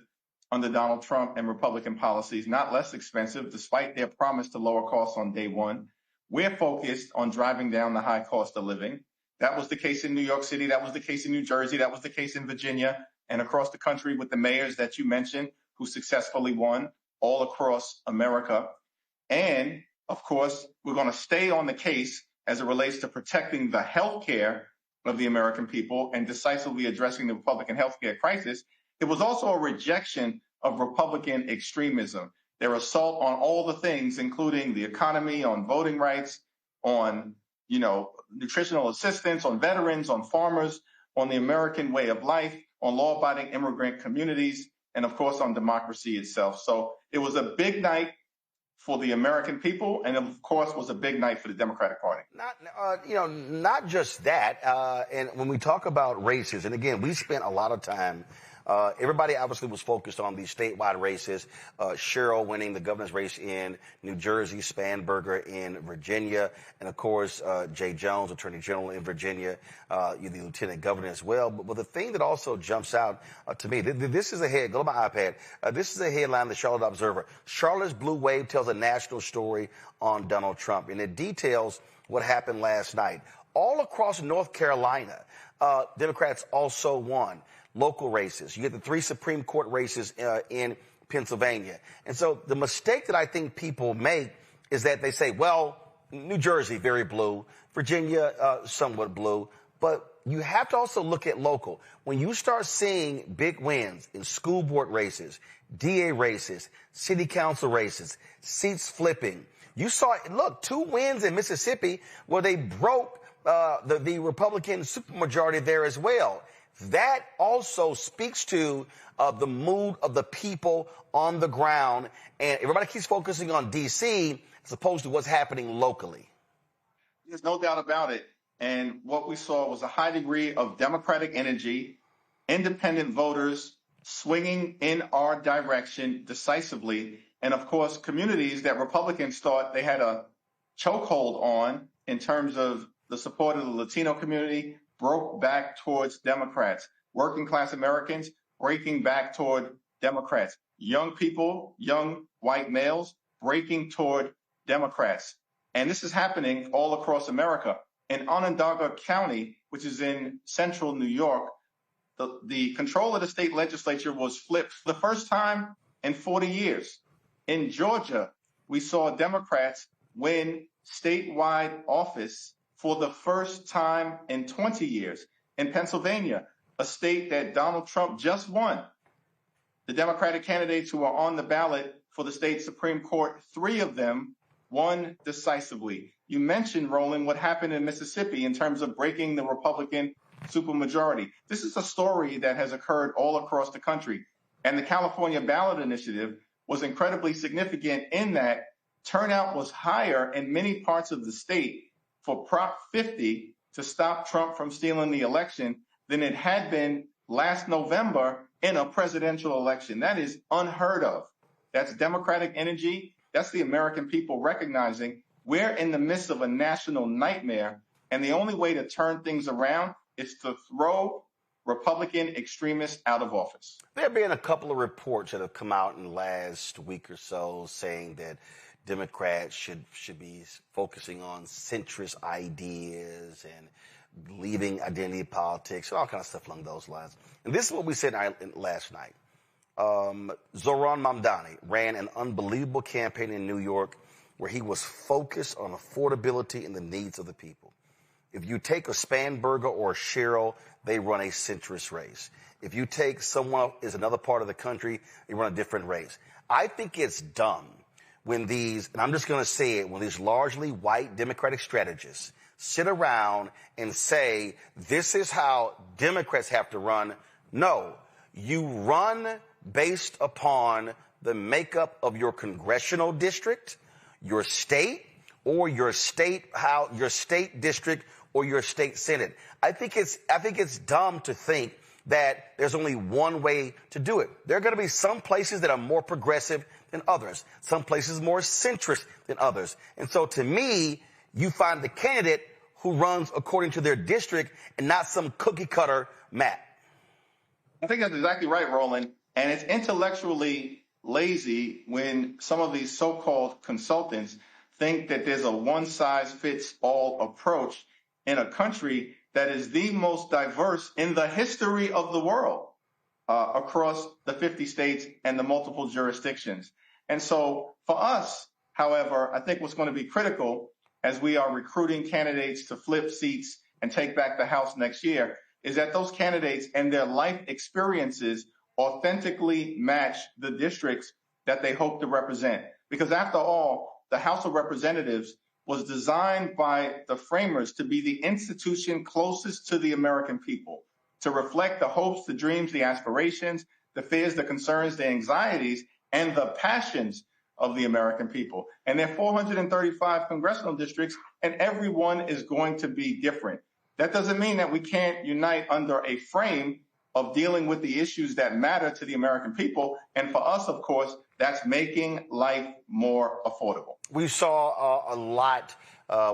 under Donald Trump and Republican policies, not less expensive, despite their promise to lower costs on day one. We're focused on driving down the high cost of living. That was the case in New York City. That was the case in New Jersey. That was the case in Virginia and across the country with the mayors that you mentioned who successfully won all across America. And, of course, we're going to stay on the case as it relates to protecting the health care of the American people and decisively addressing the Republican health care crisis. It was also a rejection of Republican extremism, their assault on all the things, including the economy, on voting rights, on, nutritional assistance, on veterans, on farmers, on the American way of life, on law-abiding immigrant communities, and of course on democracy itself. So it was a big night for the American people, and of course was a big night for the Democratic Party. Not just that. And when we talk about races, and again, we spent a lot of time. Everybody obviously was focused on these statewide races. Cheryl winning the governor's race in New Jersey, Spanberger in Virginia, and of course, Jay Jones, Attorney General in Virginia, the Lieutenant Governor as well. But the thing that also jumps out to me, this is go to my iPad. This is a headline in the Charlotte Observer. Charlotte's Blue Wave tells a national story on Donald Trump, and it details what happened last night. All across North Carolina, Democrats also won local races. You get the 3 Supreme Court races in Pennsylvania. And so the mistake that I think people make is that they say, well, New Jersey, very blue, Virginia, somewhat blue, but you have to also look at local. When you start seeing big wins in school board races, DA races, city council races, seats flipping, you saw, look, 2 wins in Mississippi where they broke the Republican supermajority there as well. That also speaks to the mood of the people on the ground, and everybody keeps focusing on D.C. as opposed to what's happening locally. There's no doubt about it. And what we saw was a high degree of Democratic energy, independent voters swinging in our direction decisively, and of course, communities that Republicans thought they had a chokehold on in terms of the support of the Latino community broke back towards Democrats. Working class Americans breaking back toward Democrats. Young people, young white males breaking toward Democrats. And this is happening all across America. In Onondaga County, which is in central New York, the control of the state legislature was flipped for the first time in 40 years. In Georgia, we saw Democrats win statewide office for the first time in 20 years. In Pennsylvania, a state that Donald Trump just won, the Democratic candidates who are on the ballot for the state Supreme Court, 3 of them won decisively. You mentioned, Roland, what happened in Mississippi in terms of breaking the Republican supermajority. This is a story that has occurred all across the country. And the California ballot initiative was incredibly significant in that turnout was higher in many parts of the state for Prop 50 to stop Trump from stealing the election than it had been last November in a presidential election. That is unheard of. That's Democratic energy. That's the American people recognizing we're in the midst of a national nightmare, and the only way to turn things around is to throw Republican extremists out of office. There have been a couple of reports that have come out in the last week or so saying that Democrats should be focusing on centrist ideas and leaving identity politics and all kinds of stuff along those lines. And this is what we said last night. Zohran Mamdani ran an unbelievable campaign in New York where he was focused on affordability and the needs of the people. If you take a Spanberger or a Sherrill, they run a centrist race. If you take someone is another part of the country, they run a different race. I think it's dumb when these, and I'm just going to say it, when these largely white Democratic strategists sit around and say, this is how Democrats have to run. No, you run based upon the makeup of your congressional district, your state, or your state district, or your state senate. I think it's dumb to think that there's only one way to do it. There are going to be some places that are more progressive than others, some places more centrist than others. And so to me, you find the candidate who runs according to their district and not some cookie cutter map. I think that's exactly right, Roland. And it's intellectually lazy when some of these so-called consultants think that there's a one-size-fits-all approach in a country that is the most diverse in the history of the world across the 50 states and the multiple jurisdictions. And so for us, however, I think what's going to be critical as we are recruiting candidates to flip seats and take back the House next year is that those candidates and their life experiences authentically match the districts that they hope to represent. Because after all, the House of Representatives was designed by the framers to be the institution closest to the American people, to reflect the hopes, the dreams, the aspirations, the fears, the concerns, the anxieties, and the passions of the American people. And there are 435 congressional districts, and everyone is going to be different. That doesn't mean that we can't unite under a frame of dealing with the issues that matter to the American people. And for us, of course, that's making life more affordable. We saw a lot.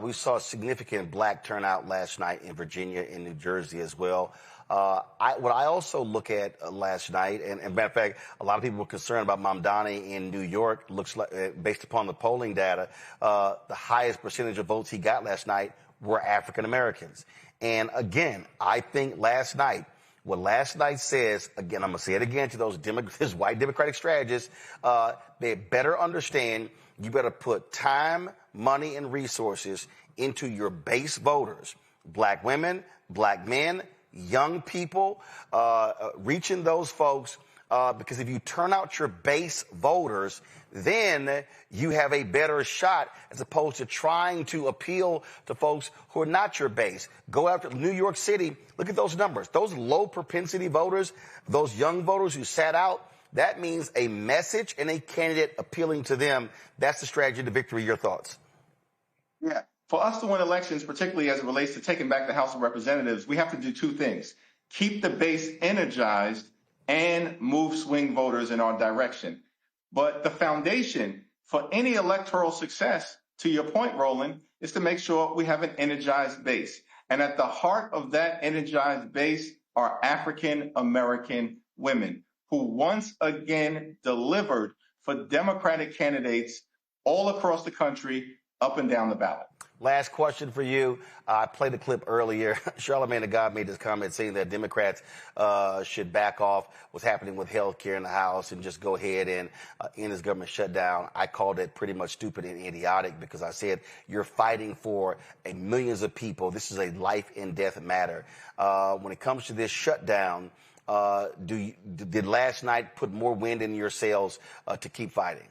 We saw a significant black turnout last night in Virginia and New Jersey as well. What I also look at last night, and matter of fact, a lot of people were concerned about Mamdani in New York. Looks like, based upon the polling data, the highest percentage of votes he got last night were African Americans. And again, I think what last night says, again, I'm going to say it again to those white Democratic strategists, they better understand you better put time, money, and resources into your base voters, black women, black men, young people, reaching those folks, because if you turn out your base voters, then you have a better shot as opposed to trying to appeal to folks who are not your base. Go after New York City. Look at those numbers. Those low propensity voters, those young voters who sat out, that means a message and a candidate appealing to them. That's the strategy to victory. Your thoughts? Yeah. For us to win elections, particularly as it relates to taking back the House of Representatives, we have to do two things. Keep the base energized and move swing voters in our direction. But the foundation for any electoral success, to your point, Roland, is to make sure we have an energized base. And at the heart of that energized base are African American women who once again delivered for Democratic candidates all across the country, up and down the ballot. Last question for you. I played a clip earlier. Charlemagne the God made this comment saying that Democrats should back off what's happening with health care in the House and just go ahead and end this government shutdown. I called it pretty much stupid and idiotic because I said you're fighting for millions of people. This is a life and death matter. When it comes to this shutdown, did last night put more wind in your sails to keep fighting?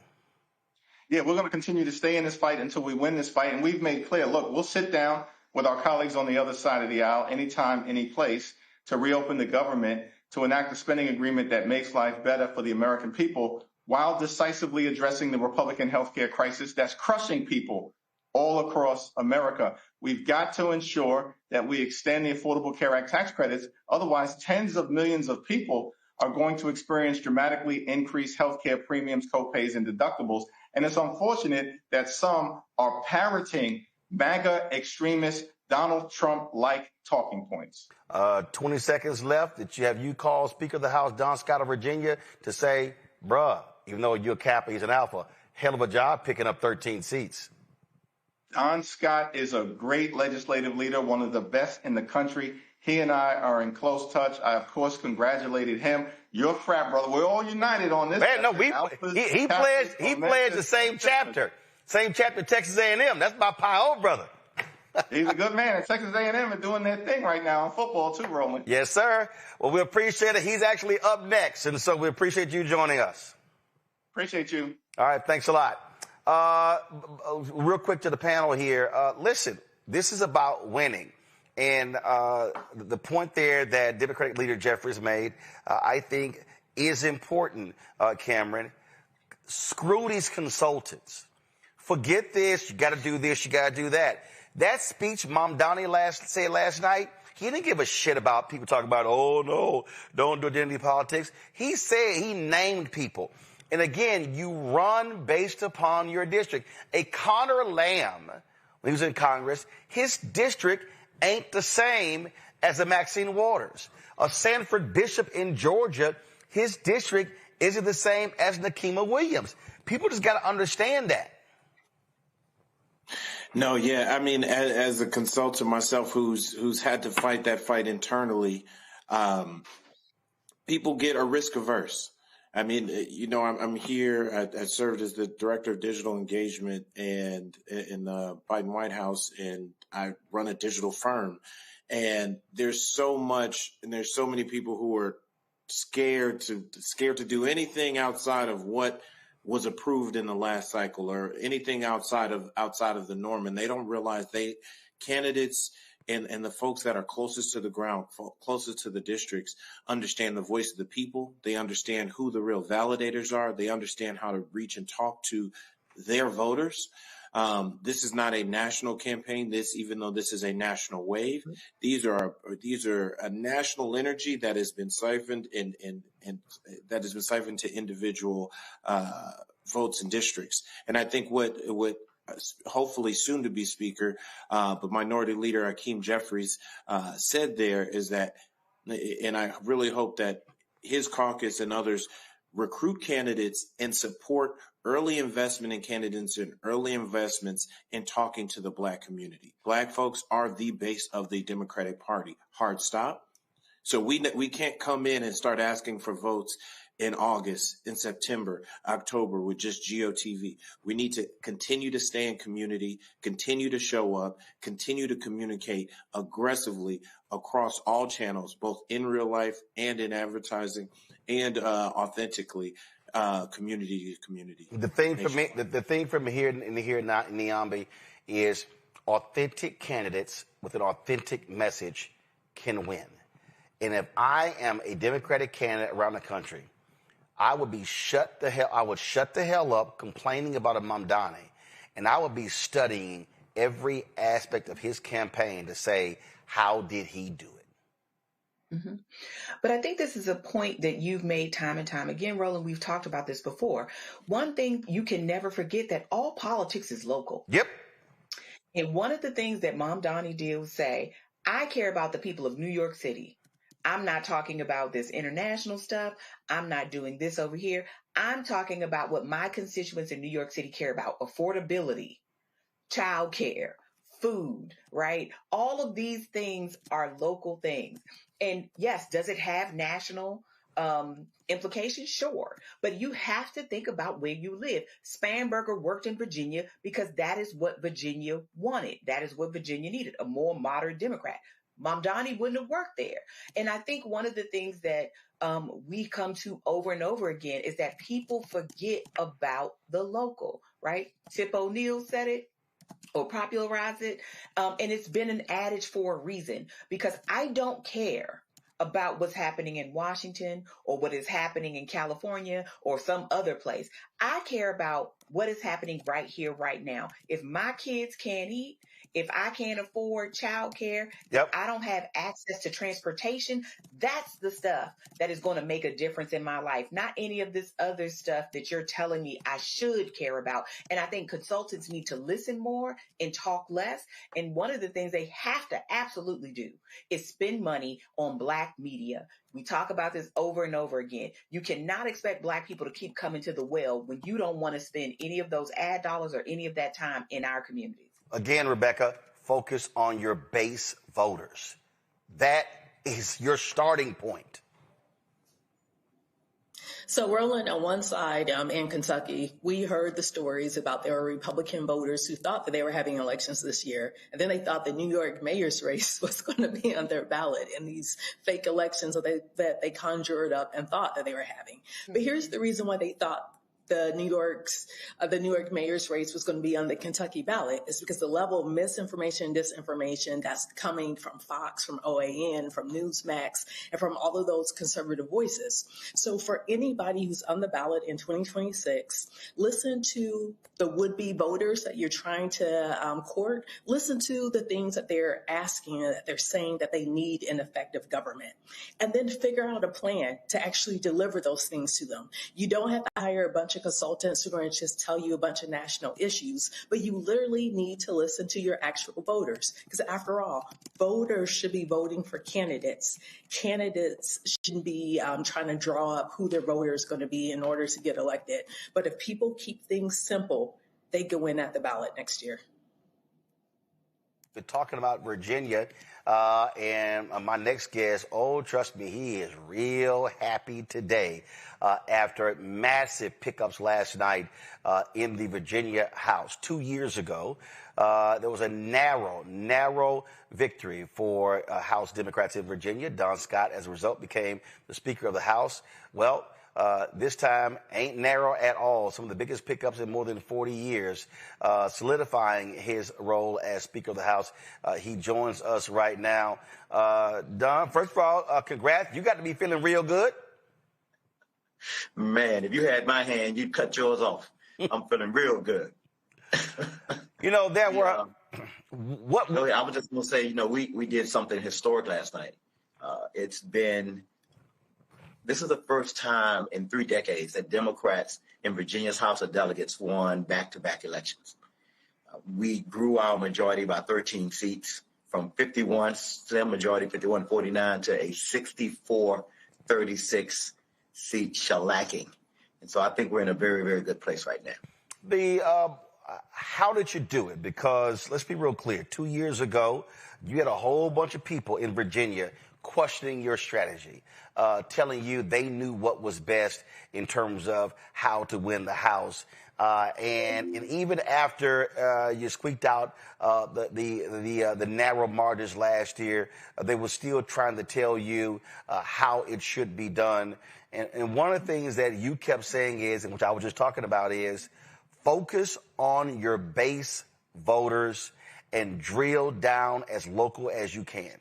Yeah, we're going to continue to stay in this fight until we win this fight. And we've made clear, look, we'll sit down with our colleagues on the other side of the aisle anytime, any place to reopen the government, to enact a spending agreement that makes life better for the American people while decisively addressing the Republican healthcare crisis that's crushing people all across America. We've got to ensure that we extend the Affordable Care Act tax credits. Otherwise, tens of millions of people are going to experience dramatically increased healthcare premiums, copays, and deductibles. And it's unfortunate that some are parroting MAGA extremist Donald Trump-like talking points. 20 seconds left. Did you call Speaker of the House, Don Scott of Virginia, to say, bruh, even though you're a Kappa, he's an Alpha, hell of a job picking up 13 seats? Don Scott is a great legislative leader, one of the best in the country. He and I are in close touch. I, of course, congratulated him. You're a frat brother. We're all united on this. Man, no, he pledged the same chapter. Same chapter, Texas A&M. That's my Pi O brother. He's a good man. And Texas A&M is doing their thing right now in football too, Roland. Yes, sir. Well, we appreciate it. He's actually up next, and so we appreciate you joining us. Appreciate you. All right, thanks a lot. Real quick to the panel here. Listen, this is about winning. And the point there that Democratic leader Jeffries made, I think, is important, Cameron. Screw these consultants. Forget this. You got to do this. You got to do that. That speech Mom Donnie said last night, he didn't give a shit about people talking about, oh, no, don't do identity politics. He said he named people. And again, you run based upon your district. A Connor Lamb, when he was in Congress, his district ain't the same as a Maxine Waters. A Sanford Bishop in Georgia, his district isn't the same as Nikema Williams. People just got to understand that. No, yeah. I mean, as a consultant myself who's had to fight that fight internally, people get a risk averse. I mean, you know, I'm here. I served as the director of digital engagement and in the Biden White House, and I run a digital firm. And there's so much, and there's so many people who are scared to do anything outside of what was approved in the last cycle or anything outside of the norm, and they don't realize candidates and the folks that are closest to the ground, closest to the districts, understand the voice of the people. They understand who the real validators are. They understand how to reach and talk to their voters. This is not a national campaign. Even though this is a national wave, these are a national energy that has been siphoned and that has been siphoned to individual votes and districts. And I think what hopefully soon to be Speaker, but Minority Leader Hakeem Jeffries said there is that, and I really hope that his caucus and others recruit candidates and support early investment in candidates and early investments in talking to the Black community. Black folks are the base of the Democratic Party. Hard stop. So we can't come in and start asking for votes in August, in September, October with just GOTV. We need to continue to stay in community, continue to show up, continue to communicate aggressively across all channels, both in real life and in advertising, and authentically, community to community. The thing for me, the thing from here in Niambi is authentic candidates with an authentic message can win. And if I am a Democratic candidate around the country, I would shut the hell up complaining about a Mamdani, and I would be studying every aspect of his campaign to say, how did he do it? Mm-hmm. But I think this is a point that you've made time and time again, Roland. We've talked about this before. One thing you can never forget, that all politics is local. Yep. And one of the things that Mamdani did was say, I care about the people of New York City. I'm not talking about this international stuff. I'm not doing this over here. I'm talking about what my constituents in New York City care about: affordability, childcare, food, right? All of these things are local things. And yes, does it have national implications? Sure. But you have to think about where you live. Spanberger worked in Virginia because that is what Virginia wanted. That is what Virginia needed, a more moderate Democrat. Mamdani wouldn't have worked there. And I think one of the things that we come to over and over again is that people forget about the local, right? Tip O'Neill said it or popularized it. And it's been an adage for a reason, because I don't care about what's happening in Washington or what is happening in California or some other place. I care about what is happening right here, right now. If my kids can't eat, if I can't afford childcare, if I don't have access to transportation, that's the stuff that is going to make a difference in my life, not any of this other stuff that you're telling me I should care about. And I think consultants need to listen more and talk less. And one of the things they have to absolutely do is spend money on Black media. We talk about this over and over again. You cannot expect Black people to keep coming to the well when you don't want to spend any of those ad dollars or any of that time in our communities. Again, Rebecca, focus on your base voters. That is your starting point. So, Roland, on one side in Kentucky, we heard the stories about there were Republican voters who thought that they were having elections this year. And then they thought the New York mayor's race was going to be on their ballot in these fake elections that they conjured up and thought that they were having. But here's the reason why they thought the New York mayor's race was going to be on the Kentucky ballot, is because the level of misinformation and disinformation that's coming from Fox, from OAN, from Newsmax, and from all of those conservative voices. So for anybody who's on the ballot in 2026, listen to the would-be voters that you're trying to court. Listen to the things that they're asking, that they're saying that they need in effective government, and then figure out a plan to actually deliver those things to them. You don't have to hire a bunch of consultants who are going to just tell you a bunch of national issues, but you literally need to listen to your actual voters, because after all, voters should be voting for candidates. Candidates shouldn't be trying to draw up who their voter is going to be in order to get elected. But if people keep things simple, they go in at the ballot next year. We're talking about Virginia, and my next guest, trust me, he is real happy today after massive pickups last night in the Virginia House. 2 years ago, there was a narrow victory for House Democrats in Virginia. Don Scott, as a result, became the Speaker of the House. Well, this time ain't narrow at all. Some of the biggest pickups in more than 40 years, solidifying his role as Speaker of the House. He joins us right now. Don, first of all, congrats. You got to be feeling real good. Man, if you had my hand, you'd cut yours off. I'm feeling real good. There were... I was just going to say, we did something historic last night. This is the first time in 3 decades that Democrats in Virginia's House of Delegates won back-to-back elections. We grew our majority by 13 seats from 51, slim majority, 51-49, to a 64-36 seat shellacking. And so I think we're in a very, very good place right now. How did you do it? Because let's be real clear. 2 years ago, you had a whole bunch of people in Virginia questioning your strategy, telling you they knew what was best in terms of how to win the House. And even after you squeaked out the narrow margins last year, they were still trying to tell you how it should be done. And one of the things that you kept saying is, and which I was just talking about, is focus on your base voters and drill down as local as you can.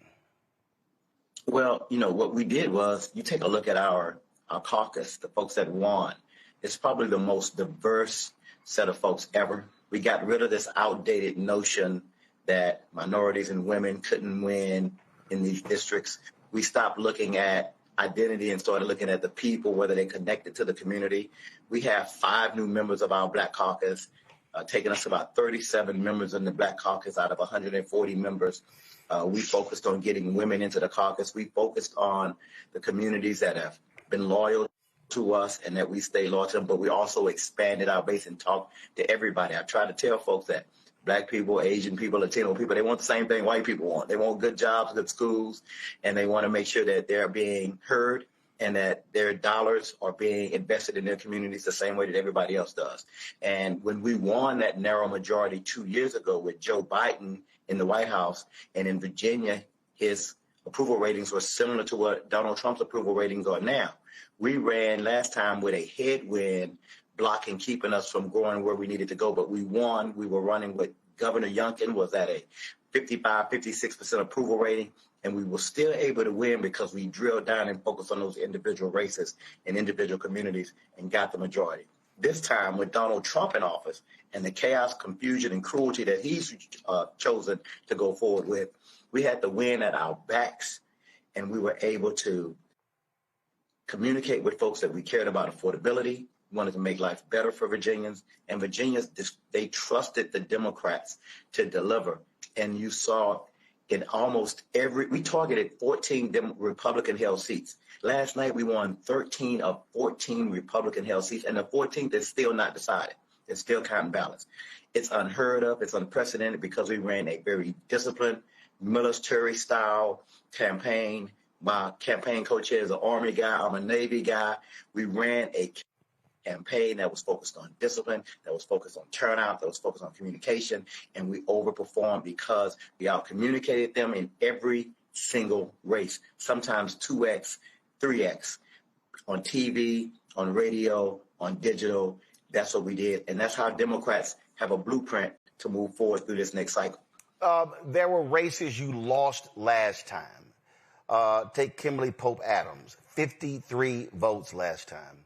Well, what we did was, you take a look at our caucus, the folks that won. It's probably the most diverse set of folks ever. We got rid of this outdated notion that minorities and women couldn't win in these districts. We stopped looking at identity and started looking at the people, whether they connected to the community. We have 5 new members of our Black Caucus, taking us about 37 members in the Black Caucus out of 140 members. We focused on getting women into the caucus. We focused on the communities that have been loyal to us and that we stay loyal to them, but we also expanded our base and talked to everybody. I try to tell folks that Black people, Asian people, Latino people, they want the same thing white people want. They want good jobs, good schools, and they want to make sure that they're being heard and that their dollars are being invested in their communities the same way that everybody else does. And when we won that narrow majority 2 years ago with Joe Biden in the White House, and in Virginia, his approval ratings were similar to what Donald Trump's approval ratings are now. We ran last time with a headwind blocking, keeping us from going where we needed to go, but we won. We were running with Governor Youngkin was at a 55, 56% approval rating, and we were still able to win because we drilled down and focused on those individual races and individual communities and got the majority. This time, with Donald Trump in office and the chaos, confusion, and cruelty that he's chosen to go forward with, we had to win at our backs, and we were able to communicate with folks that we cared about affordability, wanted to make life better for Virginians, and Virginians, they trusted the Democrats to deliver. And you saw in almost we targeted 14 Republican-held seats. Last night, we won 13 of 14 Republican-held seats, and the 14th is still not decided. It's still counting ballots. It's unheard of. It's unprecedented because we ran a very disciplined, military-style campaign. My campaign co-chair is an Army guy. I'm a Navy guy. We ran a campaign that was focused on discipline, that was focused on turnout, that was focused on communication, and we overperformed because we out-communicated them in every single race, sometimes 2x, 3x, on TV, on radio, on digital. That's what we did, and that's how Democrats have a blueprint to move forward through this next cycle. There were races you lost last time. Take Kimberly Pope Adams, 53 votes last time.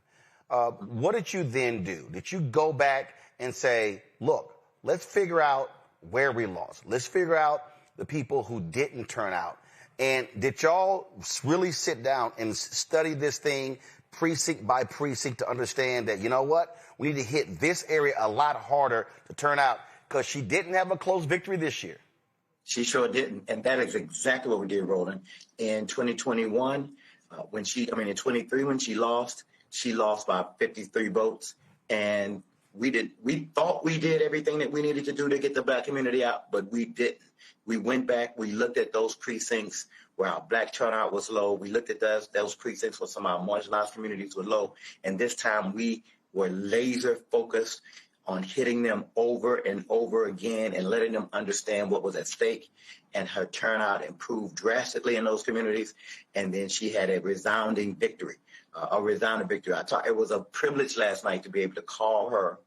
What did you then do? Did you go back and say, look, let's figure out where we lost. Let's figure out the people who didn't turn out. And did y'all really sit down and study this thing precinct by precinct to understand that, you know what, we need to hit this area a lot harder to turn out, because she didn't have a close victory this year? She sure didn't. And that is exactly what we did, Roland. In 2021, in 23, when she lost by 53 votes. And we thought we did everything that we needed to do to get the Black community out, but we didn't. We went back, we looked at those precincts where our Black turnout was low. We looked at those precincts where some of our marginalized communities were low. And this time we were laser focused on hitting them over and over again and letting them understand what was at stake. And her turnout improved drastically in those communities. And then she had a resounding victory. It was a privilege last night to be able to call her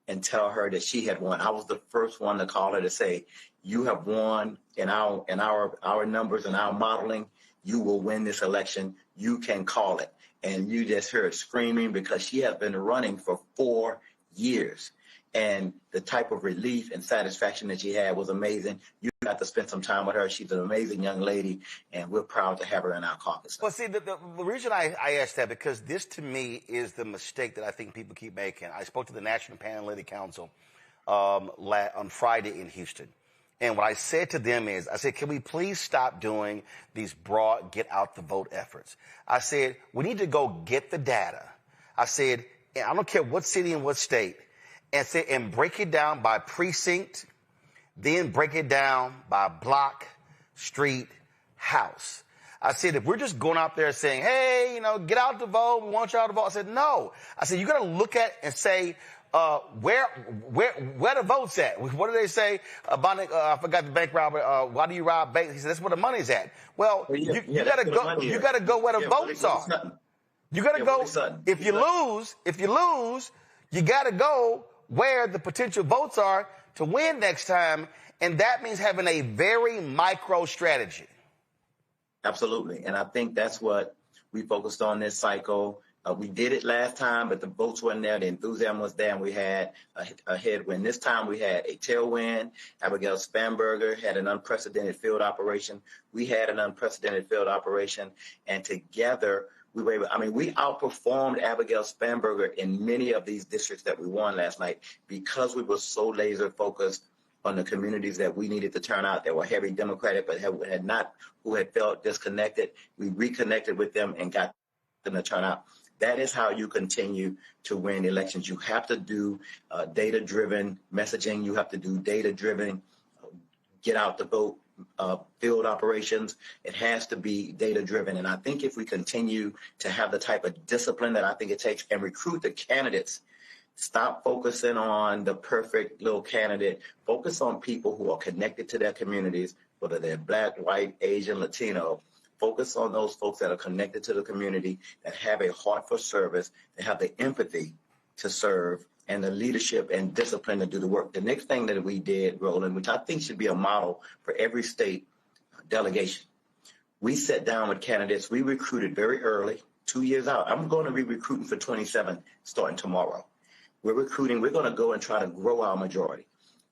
and tell her that she had won. I was the first one to call her to say, you have won in our numbers and our modeling. You will win this election. You can call it. And you just heard screaming because she has been running for 4 years. And the type of relief and satisfaction that she had was amazing. You got to spend some time with her. She's an amazing young lady, and we're proud to have her in our caucus. Well, see, the reason I asked that, because this to me is the mistake that I think people keep making. I spoke to the National Panel Council on Friday in Houston. And what I said to them is, I said, can we please stop doing these broad get out the vote efforts? I said, we need to go get the data. I said, I don't care what city and what state, and break it down by precinct, then break it down by block, street, house. I said, if we're just going out there saying, hey, get out to vote, we want y'all to vote. I said, no. I said, you got to look at and say, where the votes at? What do they say? I forgot the bank robber. Why do you rob banks? He said, that's where the money's at. Well, you got to go. You got to go where the votes are. You got to go. If you lose, you got to go where the potential votes are to win next time, and that means having a very micro strategy. Absolutely, and I think that's what we focused on this cycle. We did it last time, but the votes weren't there. The enthusiasm was there, and we had a headwind. This time we had a tailwind. Abigail Spanberger had an unprecedented field operation. We had an unprecedented field operation, and together we were able, we outperformed Abigail Spanberger in many of these districts that we won last night because we were so laser focused on the communities that we needed to turn out that were heavy Democratic but who had felt disconnected. We reconnected with them and got them to turn out. That is how you continue to win elections. You have to do data-driven messaging. You have to do data-driven get out the vote field operations. It has to be data-driven. And I think if we continue to have the type of discipline that I think it takes and recruit the candidates, stop focusing on the perfect little candidate. Focus on people who are connected to their communities, whether they're Black, white, Asian, Latino. Focus on those folks that are connected to the community, that have a heart for service, that have the empathy to serve, and the leadership and discipline to do the work. The next thing that we did, Roland, which I think should be a model for every state delegation, we sat down with candidates. We recruited very early, 2 years out. I'm going to be recruiting for 27 starting tomorrow. We're recruiting. We're going to go and try to grow our majority.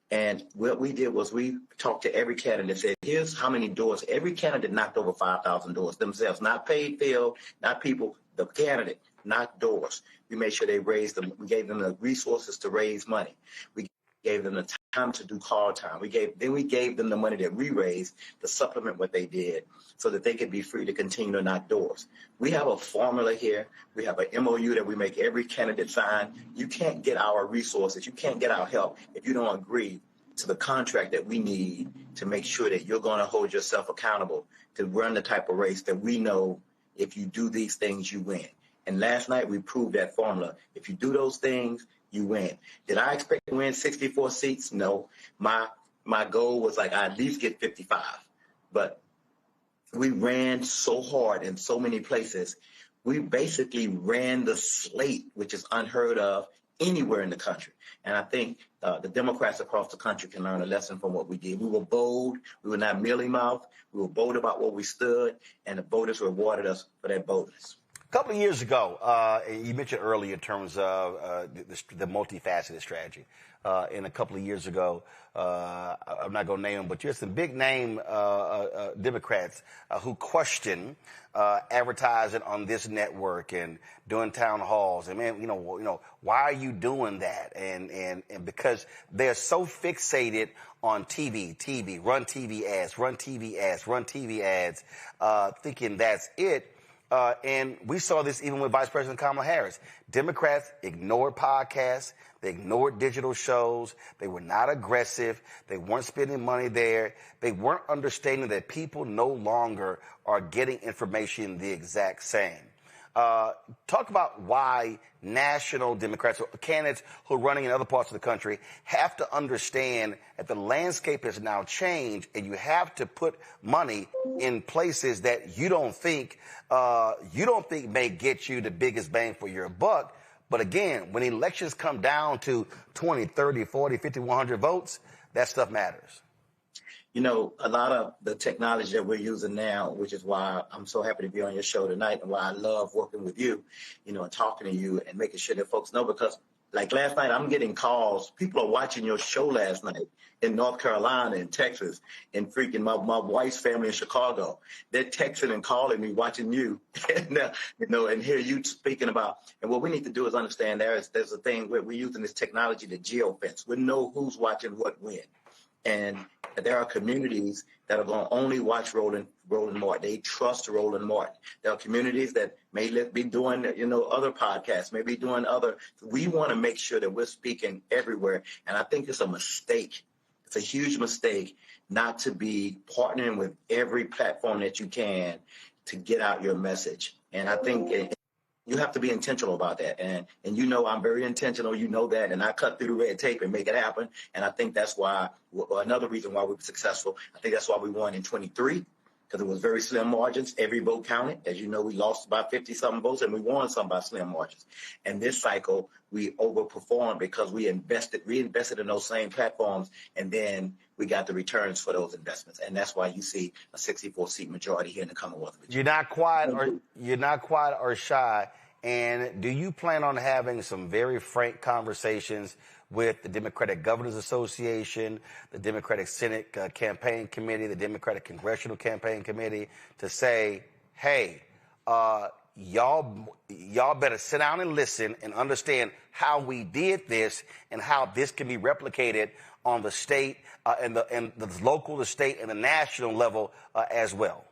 And what we did was we talked to every candidate, said, here's how many doors. Every candidate knocked over 5,000 doors themselves, not paid field, not people. The candidate knocked doors. We made sure they raised them. We gave them the resources to raise money. We gave them the time to do call time. We gave them the money that we raised to supplement what they did so that they could be free to continue to knock doors. We have a formula here. We have an MOU that we make every candidate sign. You can't get our resources. You can't get our help if you don't agree to the contract that we need to make sure that you're going to hold yourself accountable to run the type of race that we know if you do these things, you win. And last night we proved that formula. If you do those things, you win. Did I expect to win 64 seats? No. My goal was I at least get 55. But we ran so hard in so many places. We basically ran the slate, which is unheard of anywhere in the country. And I think the Democrats across the country can learn a lesson from what we did. We were bold. We were not mealy-mouthed. We were bold about what we stood, and the voters rewarded us for that boldness. A couple of years ago, you mentioned earlier in terms of the multifaceted strategy. And a couple of years ago, I'm not going to name them, but you had some big name Democrats who questioned advertising on this network and doing town halls. And man, why are you doing that? And because they're so fixated on TV, run TV ads, thinking that's it. And we saw this even with Vice President Kamala Harris. Democrats ignored podcasts. They ignored digital shows. They were not aggressive. They weren't spending money there. They weren't understanding that people no longer are getting information the exact same. Talk about why national Democrats or candidates who are running in other parts of the country have to understand that the landscape has now changed, and you have to put money in places that you don't think may get you the biggest bang for your buck. But again, when elections come down to 20, 30, 40, 50, 100 votes, that stuff matters. A lot of the technology that we're using now, which is why I'm so happy to be on your show tonight and why I love working with you, and talking to you and making sure that folks know, because like last night, I'm getting calls. People are watching your show last night in North Carolina and Texas and freaking my wife's family in Chicago. They're texting and calling me, watching you, and hear you speaking about. And what we need to do is understand there's a thing where we're using this technology to geofence. We know who's watching what when. And there are communities that are going to only watch Roland Martin. They trust Roland Martin. There are communities that may be doing, other podcasts, maybe doing other. We want to make sure that we're speaking everywhere. And I think it's a mistake. It's a huge mistake not to be partnering with every platform that you can to get out your message. And I think you have to be intentional about that. And I'm very intentional. You know that. And I cut through the red tape and make it happen. And I think that's why, another reason why we were successful, I think that's why we won in 23, because it was very slim margins. Every vote counted. As you know, we lost about 50-something votes and we won some by slim margins. And this cycle, we overperformed because we reinvested in those same platforms, and then we got the returns for those investments. And that's why you see a 64-seat majority here in the Commonwealth of Virginia. You're not quiet or shy. And do you plan on having some very frank conversations with the Democratic Governors Association, the Democratic Senate Campaign Committee, the Democratic Congressional Campaign Committee to say, hey, y'all better sit down and listen and understand how we did this and how this can be replicated on the state and the local, the state, and the national level as well?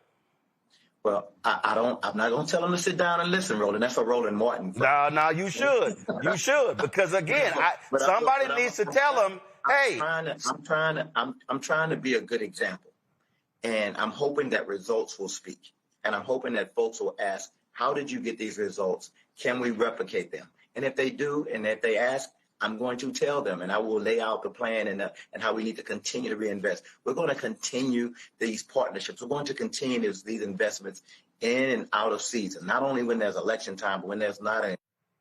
Well, I'm not going to tell them to sit down and listen, Roland. That's for Roland Martin. No, you should. You should, because again, somebody needs to tell them, hey. I'm trying to be a good example, and I'm hoping that results will speak, and I'm hoping that folks will ask, how did you get these results? Can we replicate them? And if they do, and if they ask, I'm going to tell them, and I will lay out the plan and how we need to continue to reinvest. We're going to continue these partnerships. We're going to continue these investments in and out of season, not only when there's election time, but when there's not an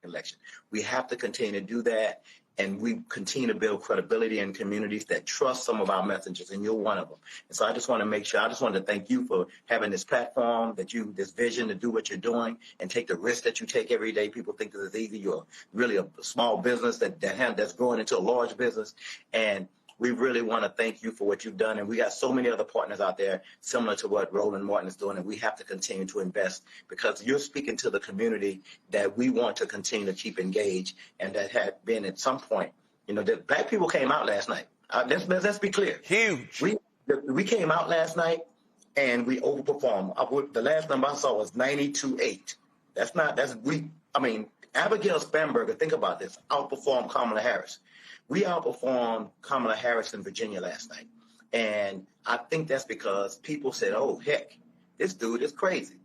election. We have to continue to do that, and we continue to build credibility in communities that trust some of our messengers, and you're one of them. And so I just want to make sure, I just want to thank you for having this platform, this vision to do what you're doing and take the risk that you take every day. People think that it's easy. You're really a small business that's growing into a large business. And we really want to thank you for what you've done. And we got so many other partners out there similar to what Roland Martin is doing. And we have to continue to invest because you're speaking to the community that we want to continue to keep engaged and that had been at some point, the black people came out last night. Let's be clear. Huge. We came out last night and we overperformed. The last number I saw was 92.8. Abigail Spanberger, think about this, outperformed Kamala Harris. We outperformed Kamala Harris in Virginia last night. And I think that's because people said, oh, heck, this dude is crazy.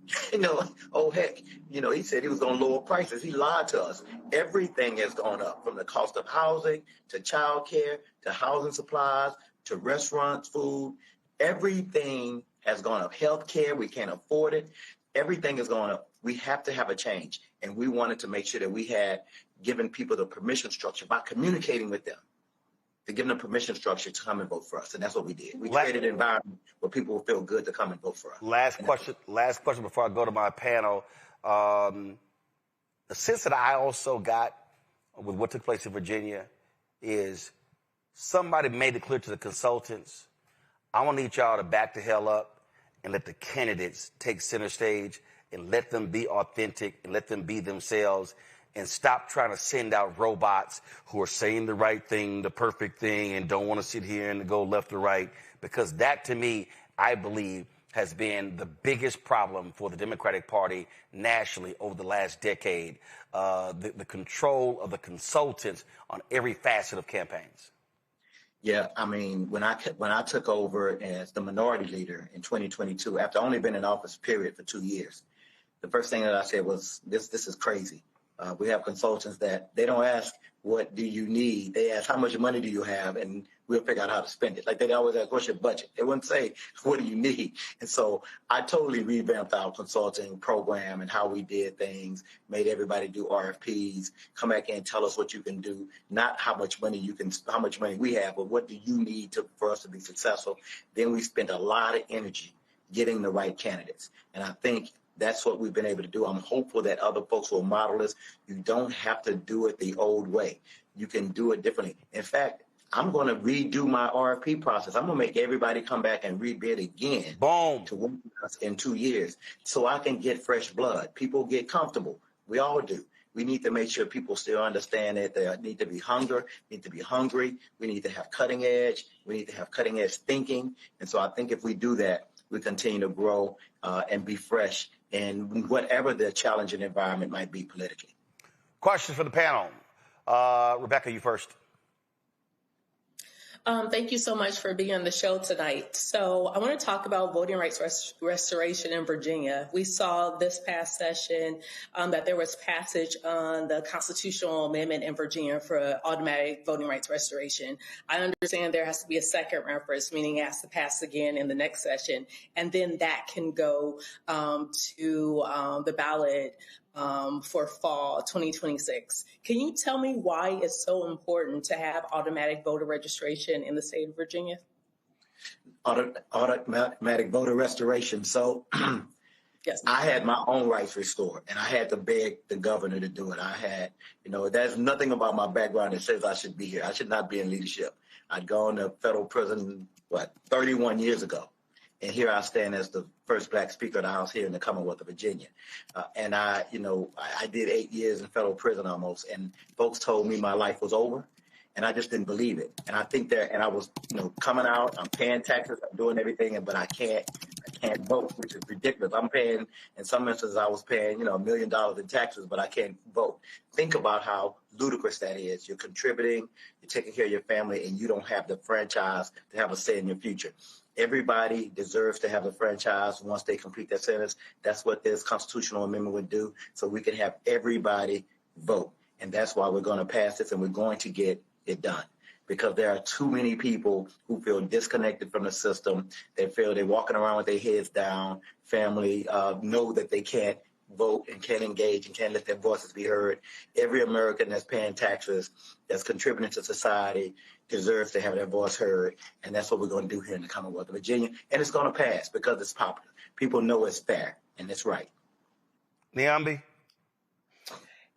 Oh, heck. He said he was going to lower prices. He lied to us. Everything has gone up, from the cost of housing to child care to housing supplies to restaurants, food. Everything has gone up. Health care, we can't afford it. Everything is going up. We have to have a change. And we wanted to make sure that we had given people the permission structure by communicating with them to give them the permission structure to come and vote for us. And that's what we did. We created an environment where people will feel good to come and vote for us. Last question before I go to my panel. The sense that I also got with what took place in Virginia is somebody made it clear to the consultants, I want to need y'all to back the hell up and let the candidates take center stage and let them be authentic and let them be themselves and stop trying to send out robots who are saying the right thing, the perfect thing, and don't want to sit here and go left or right. Because that, to me, I believe, has been the biggest problem for the Democratic Party nationally over the last decade, the control of the consultants on every facet of campaigns. Yeah, when I took over as the minority leader in 2022, after only been in office, period, for 2 years, the first thing that I said was, this is crazy. We have consultants that they don't ask, what do you need? They ask, how much money do you have? And we'll figure out how to spend it. Like they always ask, what's your budget? They wouldn't say, what do you need? And so I totally revamped our consulting program and how we did things, made everybody do RFPs, come back in and tell us what you can do, not how much money we have, but what do you need for us to be successful? Then we spent a lot of energy getting the right candidates. And I think that's what we've been able to do. I'm hopeful that other folks will model this. You don't have to do it the old way. You can do it differently. In fact, I'm going to redo my RFP process. I'm going to make everybody come back and rebid again. Boom. To work with us in 2 years so I can get fresh blood. People get comfortable. We all do. We need to make sure people still understand that they need to be hungry. We need to have cutting edge. We need to have cutting edge thinking. And so I think if we do that, we continue to grow and be fresh in whatever the challenging environment might be politically. Questions for the panel. Rebecca, you first. Thank you so much for being on the show tonight. So I want to talk about voting rights restoration in Virginia. We saw this past session that there was passage on the constitutional amendment in Virginia for automatic voting rights restoration. I understand there has to be a second reference, meaning it has to pass again in the next session, and then that can go to the ballot for fall 2026. Can you tell me why it's so important to have automatic voter registration in the state of Virginia? Automatic voter restoration. So yes, I had my own rights restored, and I had to beg the governor to do it. I had, there's nothing about my background that says I should be here. I should not be in leadership. I'd gone to federal prison, 31 years ago. And here I stand as the first Black Speaker of the House here in the Commonwealth of Virginia. And I did 8 years in federal prison almost, and folks told me my life was over, and I just didn't believe it. And I think and I was, coming out, I'm paying taxes, I'm doing everything, but I can't vote, which is ridiculous. I'm paying, in some instances, I was paying, $1 million in taxes, but I can't vote. Think about how ludicrous that is. You're contributing, you're taking care of your family, and you don't have the franchise to have a say in your future. Everybody deserves to have a franchise once they complete their sentence. That's what this constitutional amendment would do, so we can have everybody vote. And that's why we're going to pass this, and we're going to get it done. Because there are too many people who feel disconnected from the system. They feel they're walking around with their heads down. Family know that they can't vote and can't engage and can't let their voices be heard. Every American that's paying taxes, that's contributing to society, deserves to have their voice heard. And that's what we're going to do here in the Commonwealth of Virginia. And it's going to pass because it's popular. People know it's fair and it's right. Niambi?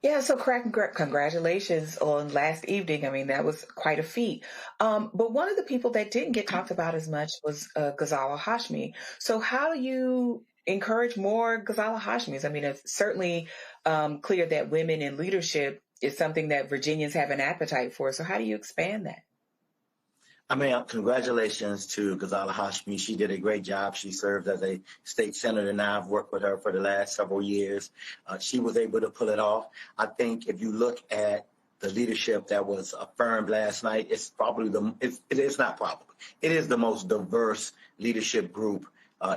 Yeah, so congratulations on last evening. I mean, that was quite a feat. But one of the people that didn't get talked about as much was Ghazala Hashmi. So how do you encourage more Ghazala Hashmis? I mean, it's certainly clear that women in leadership is something that Virginians have an appetite for. So how do you expand that? I mean, congratulations to Ghazala Hashmi. She did a great job. She served as a state senator now. I've worked with her for the last several years. She was able to pull it off. I think if you look at the leadership that was affirmed last night, it's probably it is the most diverse leadership group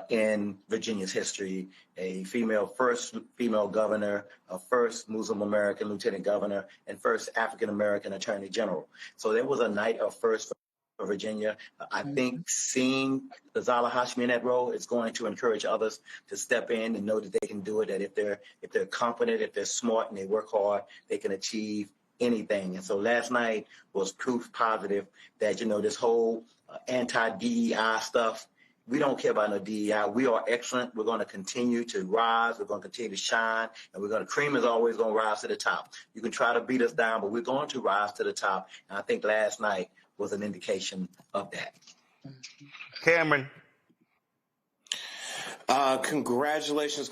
in Virginia's history. A first female governor, a first Muslim American lieutenant governor, and first African American attorney general. So there was a night of first for Virginia. I think seeing Ghazala Hashmi in that role is going to encourage others to step in and know that they can do it, that if they're competent, if they're smart and they work hard, they can achieve anything. And so last night was proof positive that, this whole anti-DEI stuff, we don't care about no DEI. We are excellent. We're going to continue to rise. We're going to continue to shine. And cream is always going to rise to the top. You can try to beat us down, but we're going to rise to the top. And I think last night was an indication of that. Cameron. Congratulations,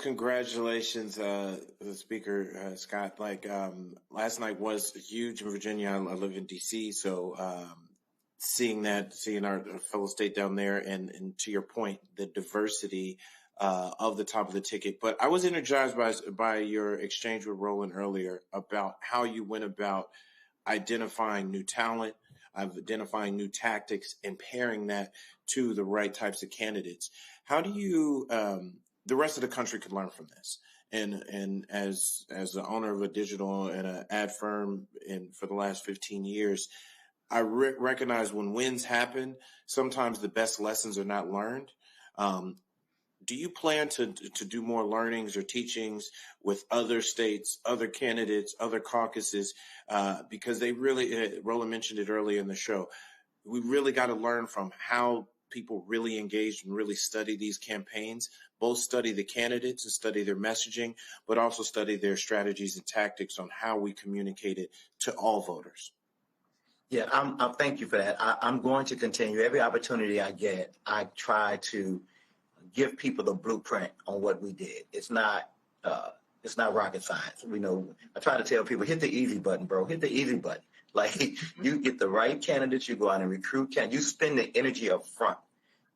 Speaker Scott. Last night was huge in Virginia. I live in D.C., so seeing our fellow state down there, and to your point, the diversity of the top of the ticket. But I was energized by your exchange with Roland earlier about how you went about identifying new talent, identifying new tactics, and pairing that to the right types of candidates. How do you, the rest of the country could learn from this? And as the owner of a digital and an ad firm for the last 15 years, I recognize when wins happen, sometimes the best lessons are not learned. Do you plan to do more learnings or teachings with other states, other candidates, other caucuses? Because they really, Roland mentioned it earlier in the show, we really got to learn from how people really engaged and really study these campaigns, both study the candidates and study their messaging, but also study their strategies and tactics on how we communicate it to all voters. Yeah, I thank you for that. I'm going to continue. Every opportunity I get, I try to give people the blueprint on what we did. It's not It's not rocket science. I try to tell people, hit the easy button, bro. Hit the easy button. Like, you get the right candidates, you go out and recruit candidates. You spend the energy up front.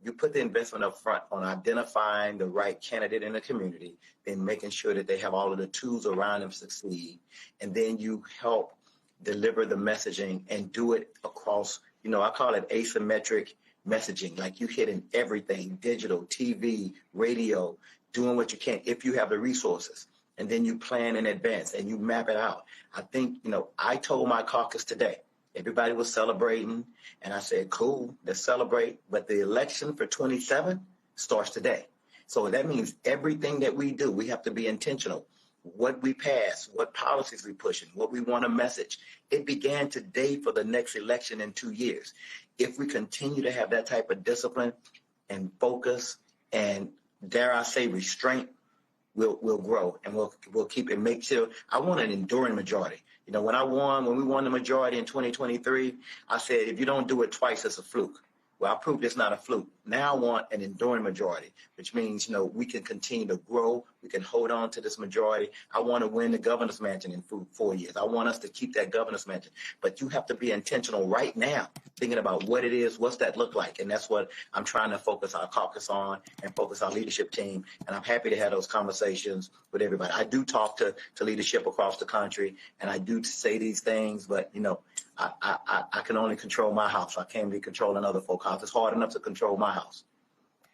You put the investment up front on identifying the right candidate in the community, then making sure that they have all of the tools around them to succeed. And then you help deliver the messaging and do it across, I call it asymmetric messaging. Like, you hitting everything, digital, TV, radio, doing what you can if you have the resources. And then you plan in advance and you map it out. I think, I told my caucus today, everybody was celebrating, and I said, cool, let's celebrate. But the election for 27 starts today. So that means everything that we do, we have to be intentional. What we pass, what policies we pushing, what we want to message. It began today for the next election in 2 years. If we continue to have that type of discipline and focus and, dare I say, restraint, we'll grow, and we'll keep it. Make sure. I want an enduring majority. When we won the majority in 2023, I said, if you don't do it twice, it's a fluke. Well, I proved it's not a fluke. Now I want an enduring majority, which means, we can continue to grow. We can hold on to this majority. I want to win the governor's mansion in 4 years. I want us to keep that governor's mansion. But you have to be intentional right now, thinking about what it is, what's that look like. And that's what I'm trying to focus our caucus on and focus our leadership team. And I'm happy to have those conversations with everybody. I do talk to leadership across the country, and I do say these things, but, I can only control my house. I can't be controlling other folks' house. It's hard enough to control my house.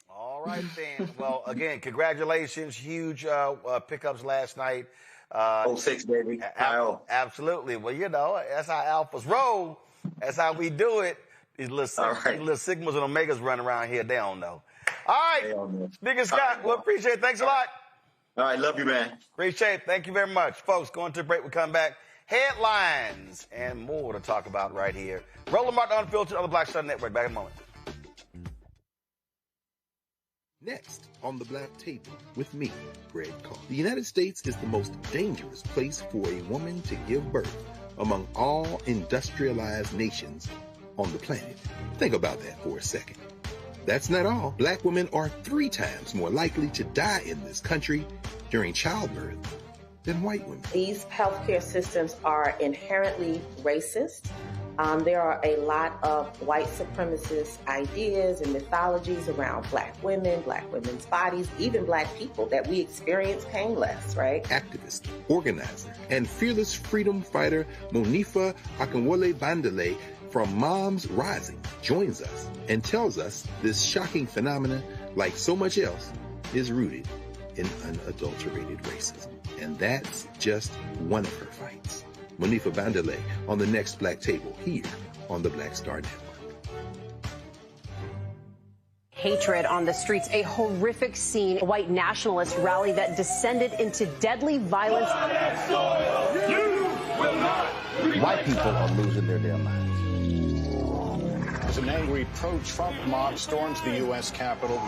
All right, then. Well, again, congratulations. Huge pickups last night. 06, baby. Absolutely. Well, that's how alphas roll. That's how we do it. These little sigmas and omegas running around here, they don't know. All right. Speaker Scott, we appreciate it. Thanks a lot. All right. Love you, man. Appreciate it. Thank you very much. Folks, going to a break. We'll come back. Headlines and more to talk about right here. Roland Martin Unfiltered on the Black Star Network. Back in a moment. Next on the Black Table with me, Greg Carr. The United States is the most dangerous place for a woman to give birth among all industrialized nations on the planet. Think about that for a second. That's not all. Black women are 3 times more likely to die in this country during childbirth than white women. These healthcare systems are inherently racist. There are a lot of white supremacist ideas and mythologies around black women's bodies, even black people, that we experience painless, right? Activist, organizer, and fearless freedom fighter Monifa Akinwole Bandele from Moms Rising joins us and tells us this shocking phenomenon, like so much else, is rooted in unadulterated racism. And that's just one of her fights. Monifa Bandele on the next Black Table here on the Black Star Network. Hatred on the streets, a horrific scene, a white nationalist rally that descended into deadly violence. White people are losing their damn minds. As an angry pro-Trump mob storms the U.S. Capitol,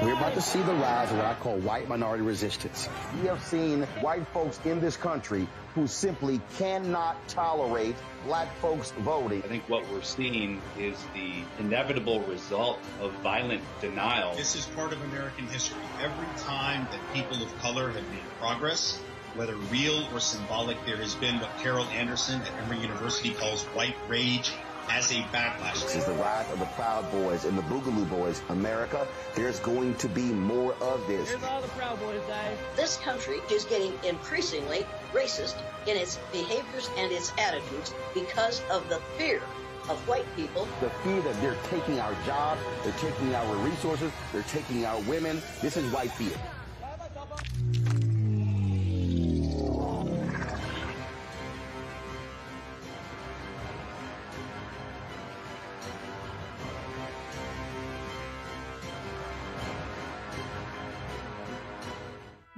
we're about to see the rise of what I call white minority resistance. We have seen white folks in this country who simply cannot tolerate black folks voting. I think what we're seeing is the inevitable result of violent denial. This is part of American history. Every time that people of color have made progress, whether real or symbolic, there has been what Carol Anderson at Emory University calls white rage as a backlash. This is the rise of the Proud Boys and the Boogaloo Boys. America, there's going to be more of this. Here's all the Proud Boys, guys. This country is getting increasingly racist in its behaviors and its attitudes because of the fear of white people. The fear that they're taking our jobs, they're taking our resources, they're taking our women. This is white fear.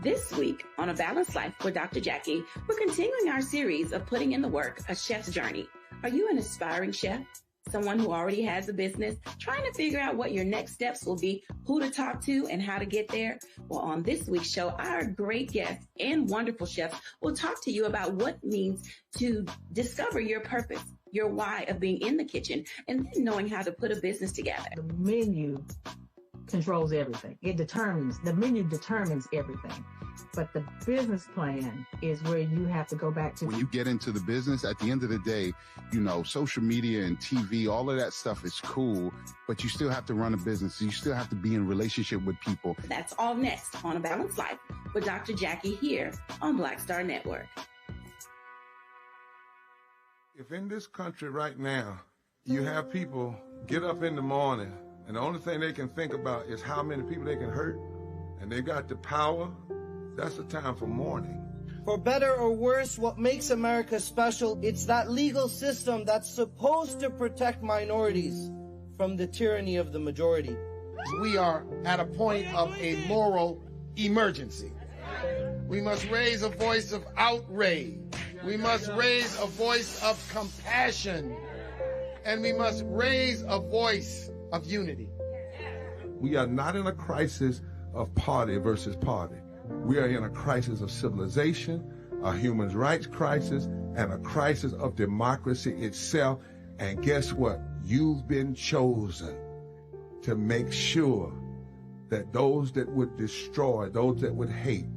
This week on A Balanced Life with Dr. Jackie, we're continuing our series of putting in the work, A Chef's Journey. Are you an aspiring chef? Someone who already has a business, trying to figure out what your next steps will be, who to talk to, and how to get there? Well, on this week's show, our great guests and wonderful chefs will talk to you about what it means to discover your purpose, your why of being in the kitchen, and then knowing how to put a business together. The menu controls everything. The menu determines everything. But the business plan is where you have to go back to. When you get into the business, at the end of the day, you know, social media and TV, all of that stuff is cool, but you still have to run a business. You still have to be in relationship with people. That's all next on A Balanced Life with Dr. Jackie here on Black Star Network. If in this country right now, you have people get up in the morning and the only thing they can think about is how many people they can hurt, and they got the power, that's the time for mourning. For better or worse, what makes America special, it's that legal system that's supposed to protect minorities from the tyranny of the majority. We are at a point of a moral emergency. We must raise a voice of outrage. We must raise a voice of compassion. And we must raise a voice of unity. We are not in a crisis of party versus party. We are in a crisis of civilization, a human rights crisis, and a crisis of democracy itself. And guess what? You've been chosen to make sure that those that would destroy, those that would hate,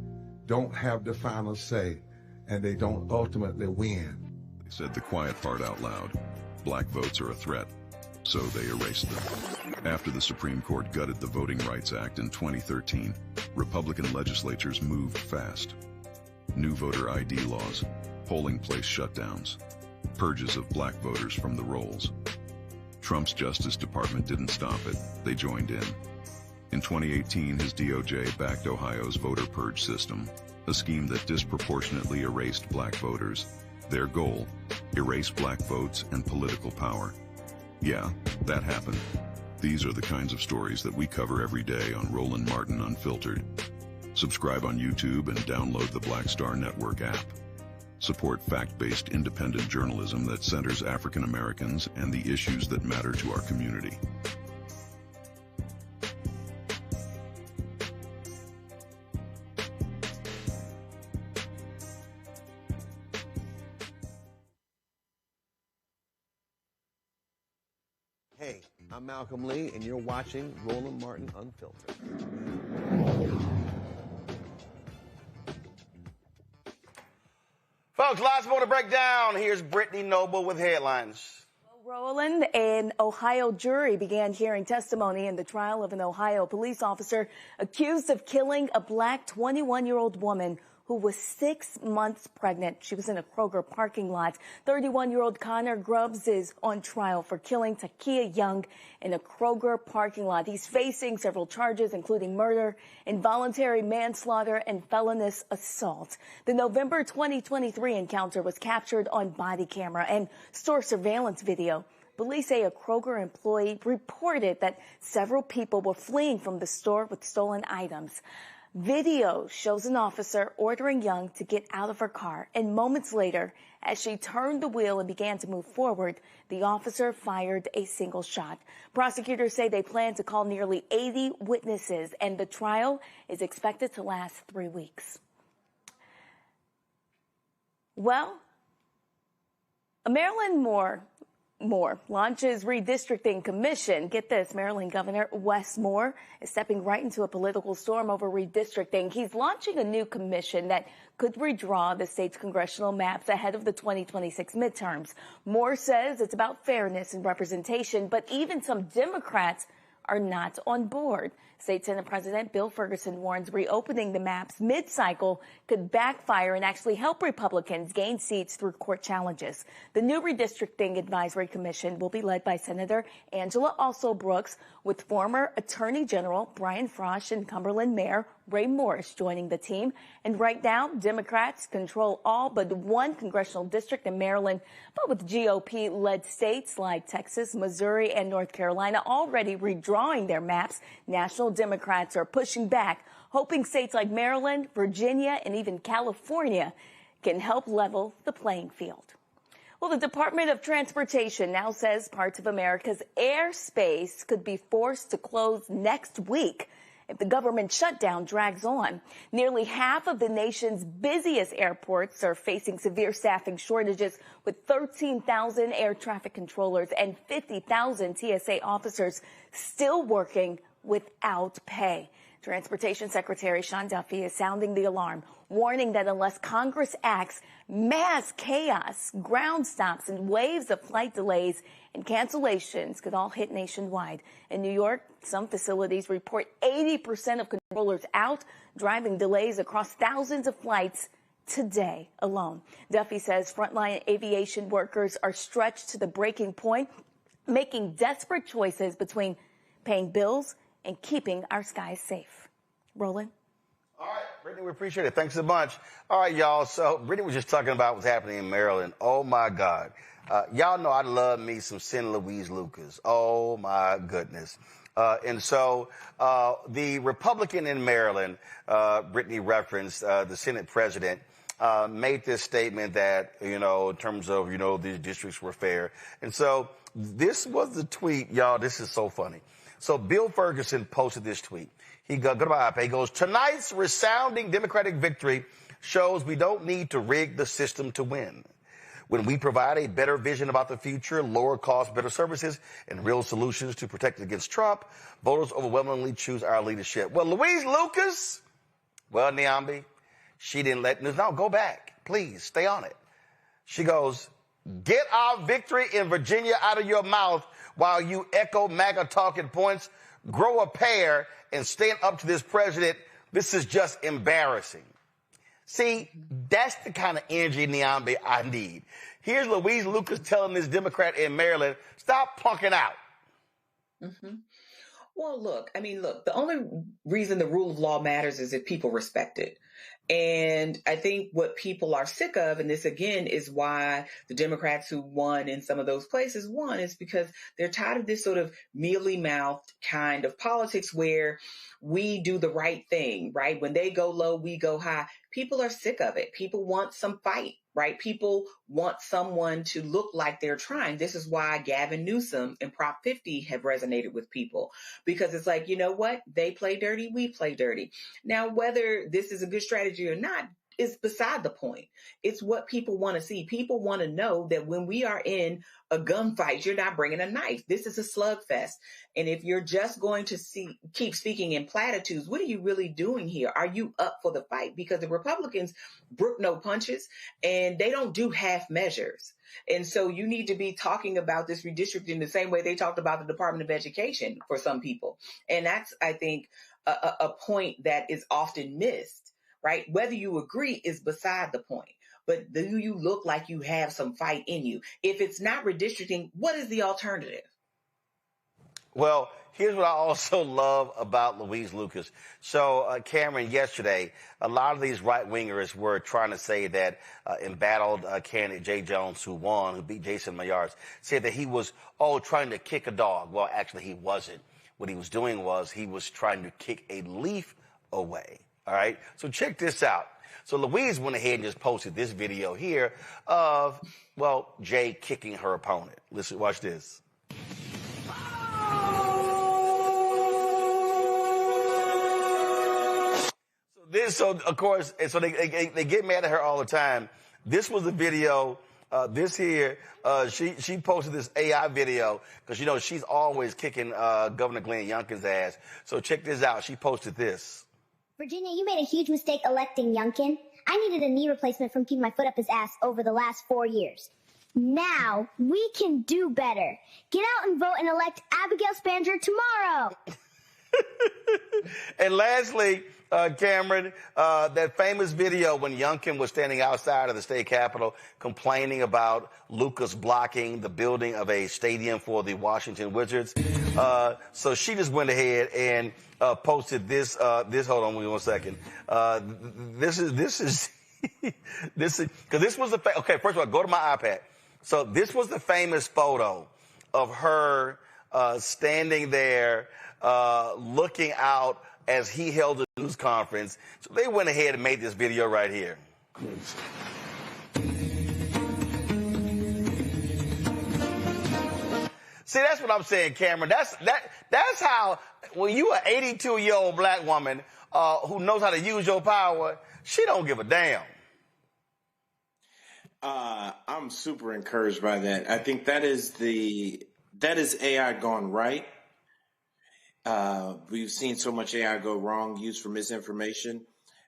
don't have the final say, and they don't ultimately win. They said the quiet part out loud. Black votes are a threat, so they erased them. After the Supreme Court gutted the Voting Rights Act in 2013, Republican legislatures moved fast. New voter ID laws, polling place shutdowns, purges of black voters from the rolls. Trump's Justice Department didn't stop it, they joined in. In 2018, his DOJ backed Ohio's voter purge system, a scheme that disproportionately erased black voters. Their goal, erase black votes and political power. Yeah, that happened. These are the kinds of stories that we cover every day on Roland Martin Unfiltered. Subscribe on YouTube and download the Black Star Network app. Support fact-based independent journalism that centers African Americans and the issues that matter to our community. Hey, I'm Malcolm Lee, and you're watching Roland Martin Unfiltered. Folks, lots more to break down. Here's Brittany Noble with headlines. Roland, an Ohio jury began hearing testimony in the trial of an Ohio police officer accused of killing a black 21-year-old woman who was 6 months pregnant. She was in a Kroger parking lot. 31-year-old Connor Grubbs is on trial for killing Takia Young in a Kroger parking lot. He's facing several charges, including murder, involuntary manslaughter, and felonious assault. The November 2023 encounter was captured on body camera and store surveillance video. Police say a Kroger employee reported that several people were fleeing from the store with stolen items. Video shows an officer ordering Young to get out of her car, and moments later, as she turned the wheel and began to move forward, the officer fired a single shot. Prosecutors say they plan to call nearly 80 witnesses, and the trial is expected to last 3 weeks. Well, Maryland Moore launches redistricting commission. Get this, Maryland Governor Wes Moore is stepping right into a political storm over redistricting. He's launching a new commission that could redraw the state's congressional maps ahead of the 2026 midterms. Moore says it's about fairness and representation, but even some Democrats are not on board. State Senate President Bill Ferguson warns reopening the maps mid-cycle could backfire and actually help Republicans gain seats through court challenges. The new redistricting advisory commission will be led by Senator Angela Alsop-Brooks, with former Attorney General Brian Frosh and Cumberland Mayor Ray Morris joining the team. And right now, Democrats control all but one congressional district in Maryland, but with GOP-led states like Texas, Missouri, and North Carolina already redrawing their maps, national Democrats are pushing back, hoping states like Maryland, Virginia, and even California can help level the playing field. Well, the Department of Transportation now says parts of America's airspace could be forced to close next week if the government shutdown drags on. Nearly half of the nation's busiest airports are facing severe staffing shortages, with 13,000 air traffic controllers and 50,000 TSA officers still working without pay. Transportation Secretary Sean Duffy is sounding the alarm, warning that unless Congress acts, mass chaos, ground stops, and waves of flight delays and cancellations could all hit nationwide. In New York, some facilities report 80% of controllers out, driving delays across thousands of flights today alone. Duffy says frontline aviation workers are stretched to the breaking point, making desperate choices between paying bills and keeping our skies safe. Roland? All right, Brittany, we appreciate it. Thanks a bunch. All right, y'all. So Brittany was just talking about what's happening in Maryland. Oh, my God. Y'all know I love me some Senator Louise Lucas. Oh, my goodness. And so the Republican in Maryland, Brittany referenced, the Senate president, made this statement that, in terms of, these districts were fair. And so this was the tweet, y'all. This is so funny. So Bill Ferguson posted this tweet. He go to my iPad. He goes, tonight's resounding Democratic victory shows we don't need to rig the system to win. When we provide a better vision about the future, lower cost, better services, and real solutions to protect against Trump, voters overwhelmingly choose our leadership. Well, Louise Lucas, Niambi, she didn't no, go back. Please, stay on it. She goes, get our victory in Virginia out of your mouth while you echo MAGA talking points, grow a pair, and stand up to this president. This is just embarrassing. See, that's the kind of energy, Niambi, I need. Here's Louise Lucas telling this Democrat in Maryland, stop punking out. Mm-hmm. Well, look, the only reason the rule of law matters is if people respect it. And I think what people are sick of, and this again is why the Democrats who won in some of those places won, is because they're tired of this sort of mealy-mouthed kind of politics where we do the right thing, right? When they go low, we go high. People are sick of it. People want some fight, right? People want someone to look like they're trying. This is why Gavin Newsom and Prop 50 have resonated with people, because it's like, you know what? They play dirty, we play dirty. Now, whether this is a good strategy or not is beside the point. It's what people want to see. People want to know that when we are in a gunfight, you're not bringing a knife. This is a slugfest. And if you're just going to keep speaking in platitudes, what are you really doing here? Are you up for the fight? Because the Republicans brook no punches and they don't do half measures. And so you need to be talking about this redistricting the same way they talked about the Department of Education for some people. And that's, I think, a point that is often missed, right? Whether you agree is beside the point. But do you look like you have some fight in you? If it's not redistricting, what is the alternative? Well, here's what I also love about Louise Lucas. So, Cameron, yesterday, a lot of these right-wingers were trying to say that embattled candidate Jay Jones, who won, who beat Jason Mayars, said that he was, trying to kick a dog. Well, actually, he wasn't. What he was doing was he was trying to kick a leaf away. All right? So check this out. So Louise went ahead and just posted this video here of, Jay kicking her opponent. Listen, watch this. So of course, so they get mad at her all the time. This was the video. This here, she posted this AI video because, she's always kicking Governor Glenn Youngkin's ass. So check this out. She posted this. Virginia, you made a huge mistake electing Youngkin. I needed a knee replacement from keeping my foot up his ass over the last 4 years. Now, we can do better. Get out and vote and elect Abigail Spanger tomorrow. And lastly, Cameron, that famous video when Youngkin was standing outside of the state capitol complaining about Lucas blocking the building of a stadium for the Washington Wizards. So she just went ahead and posted this. Hold on, wait 1 second. This is because this was okay. First of all, go to my iPad. So this was the famous photo of her standing there, looking out as he held a news conference. So they went ahead and made this video right here. See, that's what I'm saying, Cameron. That's how, when you an 82-year-old black woman who knows how to use your power, she don't give a damn. I'm super encouraged by that. I think that is AI gone right. We've seen so much AI go wrong, used for misinformation.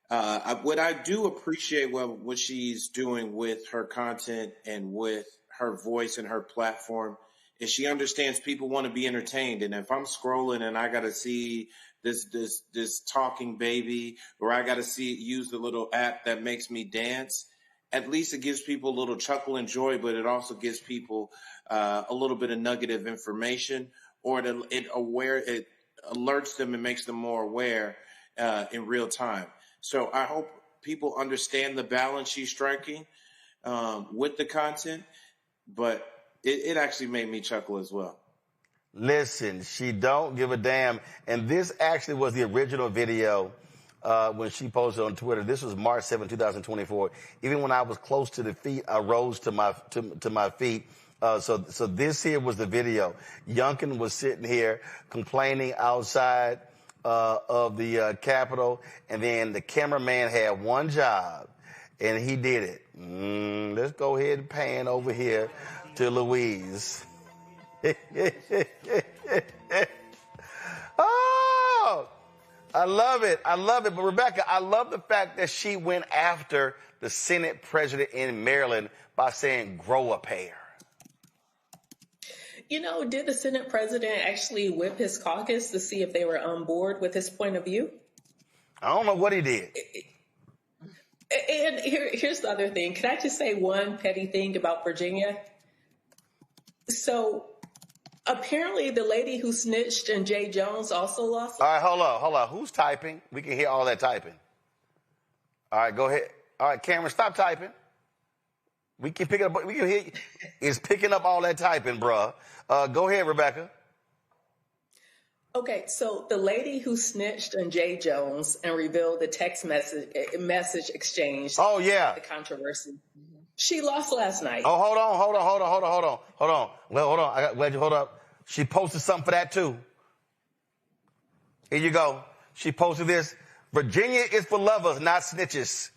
What I do appreciate what she's doing with her content and with her voice and her platform is she understands people want to be entertained. And if I'm scrolling and I got to see this talking baby, or I got to use the little app that makes me dance, at least it gives people a little chuckle and joy, but it also gives people a little bit of nugget of information, or it alerts them and makes them more aware in real time. So I hope people understand the balance she's striking with the content, but it actually made me chuckle as well. Listen, she don't give a damn. And this actually was the original video when she posted on Twitter. This was March 7, 2024. Even when I was close to the feet, I rose to my feet. So this here was the video. Youngkin was sitting here complaining outside of the Capitol, and then the cameraman had one job, and he did it. Let's go ahead and pan over here to Louise. Oh, I love it. I love it. But Rebecca, I love the fact that she went after the Senate president in Maryland by saying, grow a pair. You know, did the Senate president actually whip his caucus to see if they were on board with his point of view? I don't know what he did. And here's the other thing. Can I just say one petty thing about Virginia? So apparently the lady who snitched and Jay Jones also lost. All right, hold on. Who's typing? We can hear all that typing. All right, go ahead. All right, Cameron, stop typing. We can pick it up. We can hear. It's picking up all that typing, bruh. Go ahead, Rebecca. Okay, so the lady who snitched on Jay Jones and revealed the text message exchange. Oh yeah. The controversy. She lost last night. Oh, hold on. Well, hold on. Glad you hold up. She posted something for that too. Here you go. She posted this. Virginia is for lovers, not snitches.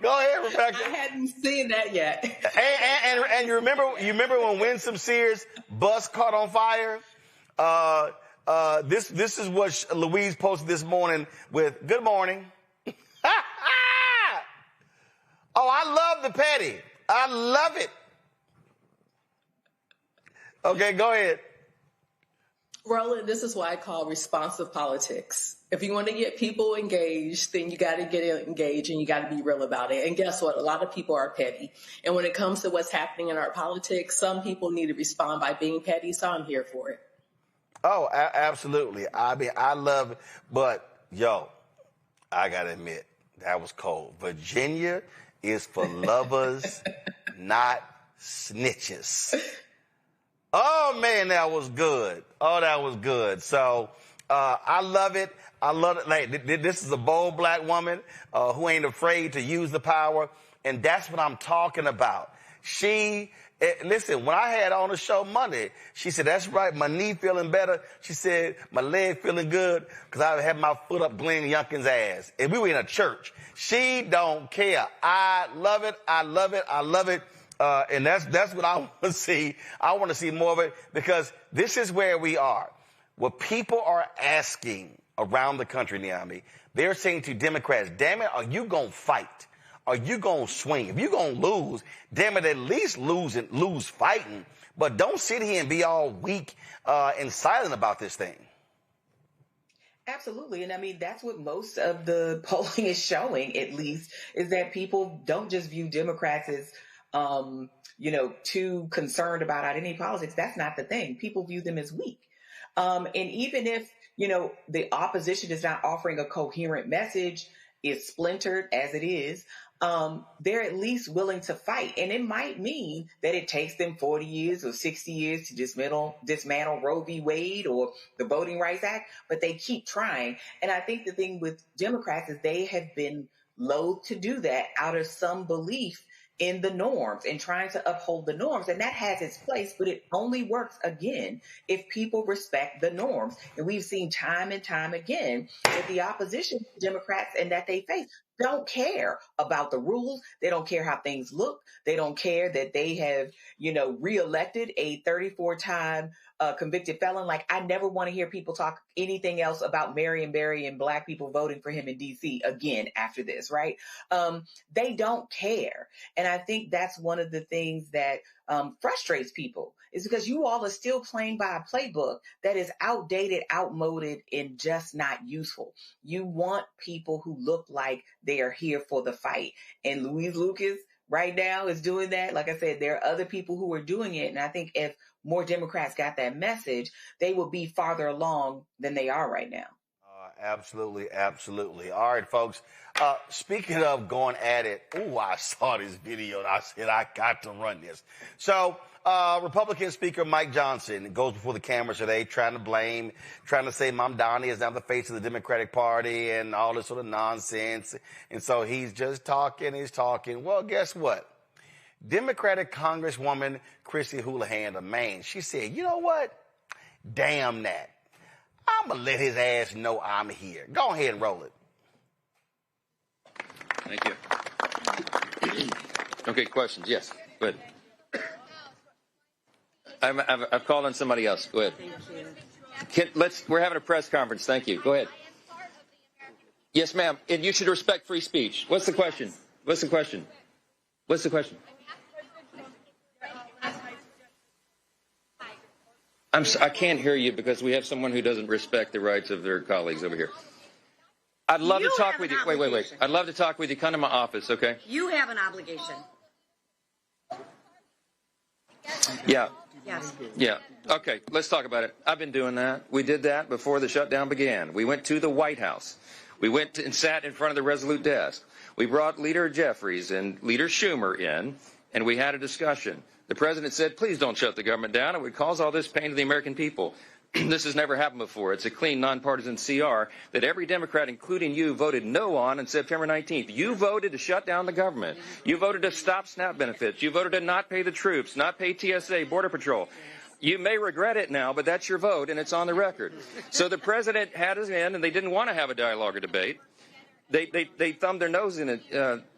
Go ahead, Rebecca. I hadn't seen that yet. And you remember when Winsome Sears' bus caught on fire? This is what Louise posted this morning with, good morning. Oh, I love the petty. I love it. Okay, go ahead. Roland, this is why I call responsive politics. If you want to get people engaged, then you got to get engaged and you got to be real about it. And guess what? A lot of people are petty. And when it comes to what's happening in our politics, some people need to respond by being petty. So I'm here for it. Oh, absolutely. I mean, I love it. But, yo, I got to admit, that was cold. Virginia is for lovers, not snitches. Oh, man, that was good. Oh, that was good. So I love it. I love it. Like, this is a bold black woman who ain't afraid to use the power. And that's what I'm talking about. Listen, when I had on the show Monday, she said, that's right, my knee feeling better. She said, my leg feeling good because I had my foot up Glenn Youngkin's ass. And we were in a church. She don't care. I love it. I love it. I love it. And that's what I want to see. I want to see more of it because this is where we are. What people are asking around the country, Niamey, they're saying to Democrats, damn it, are you going to fight? Are you going to swing? If you're going to lose, damn it, at least lose fighting. But don't sit here and be all weak and silent about this thing. Absolutely. And I mean, that's what most of the polling is showing, at least, is that people don't just view Democrats as too concerned about identity politics. That's not the thing. People view them as weak. And even if, the opposition is not offering a coherent message, is splintered as it is, they're at least willing to fight. And it might mean that it takes them 40 years or 60 years to dismantle Roe v. Wade or the Voting Rights Act, but they keep trying. And I think the thing with Democrats is they have been loath to do that out of some belief in the norms and trying to uphold the norms. And that has its place, but it only works again if people respect the norms. And we've seen time and time again that the opposition to Democrats and that they face don't care about the rules. They don't care how things look. They don't care that they have, reelected a 34-time convicted felon. Like, I never want to hear people talk anything else about Marion Barry and Black people voting for him in DC again after this, right? They don't care. And I think that's one of the things that frustrates people, is because you all are still playing by a playbook that is outdated, outmoded, and just not useful. You want people who look like they are here for the fight. And Louise Lucas right now is doing that. Like I said, there are other people who are doing it. And I think if more Democrats got that message, they will be farther along than they are right now. Absolutely, absolutely. All right, folks. Speaking of going at it, I saw this video and I said, I got to run this. So, Republican Speaker Mike Johnson goes before the cameras today trying to say Mom Donnie is now the face of the Democratic Party and all this sort of nonsense. And so he's just talking. Well, guess what? Democratic Congresswoman Chrissy Houlihan of Maine, she said, you know what? Damn that. I'm going to let his ass know I'm here. Go ahead and roll it. Thank you. Okay, questions? Yes, go ahead. I've called on somebody else. Go ahead. We're having a press conference. Thank you. Go ahead. Yes, ma'am. And you should respect free speech. What's the question? I can't hear you because we have someone who doesn't respect the rights of their colleagues over here. I'd love to talk with you. Wait. I'd love to talk with you. Come to my office, okay? You have an obligation. Yeah. Yes. Yeah. Okay, let's talk about it. I've been doing that. We did that before the shutdown began. We went to the White House. We went and sat in front of the Resolute desk. We brought Leader Jeffries and Leader Schumer in, and we had a discussion. The president said, please don't shut the government down. It would cause all this pain to the American people. This has never happened before. It's a clean, nonpartisan CR that every Democrat, including you, voted no on September 19th. You voted to shut down the government. You voted to stop SNAP benefits. You voted to not pay the troops, not pay TSA, Border Patrol. You may regret it now, but that's your vote, and it's on the record. So the president had us in, and they didn't want to have a dialogue or debate. They thumbed their nose in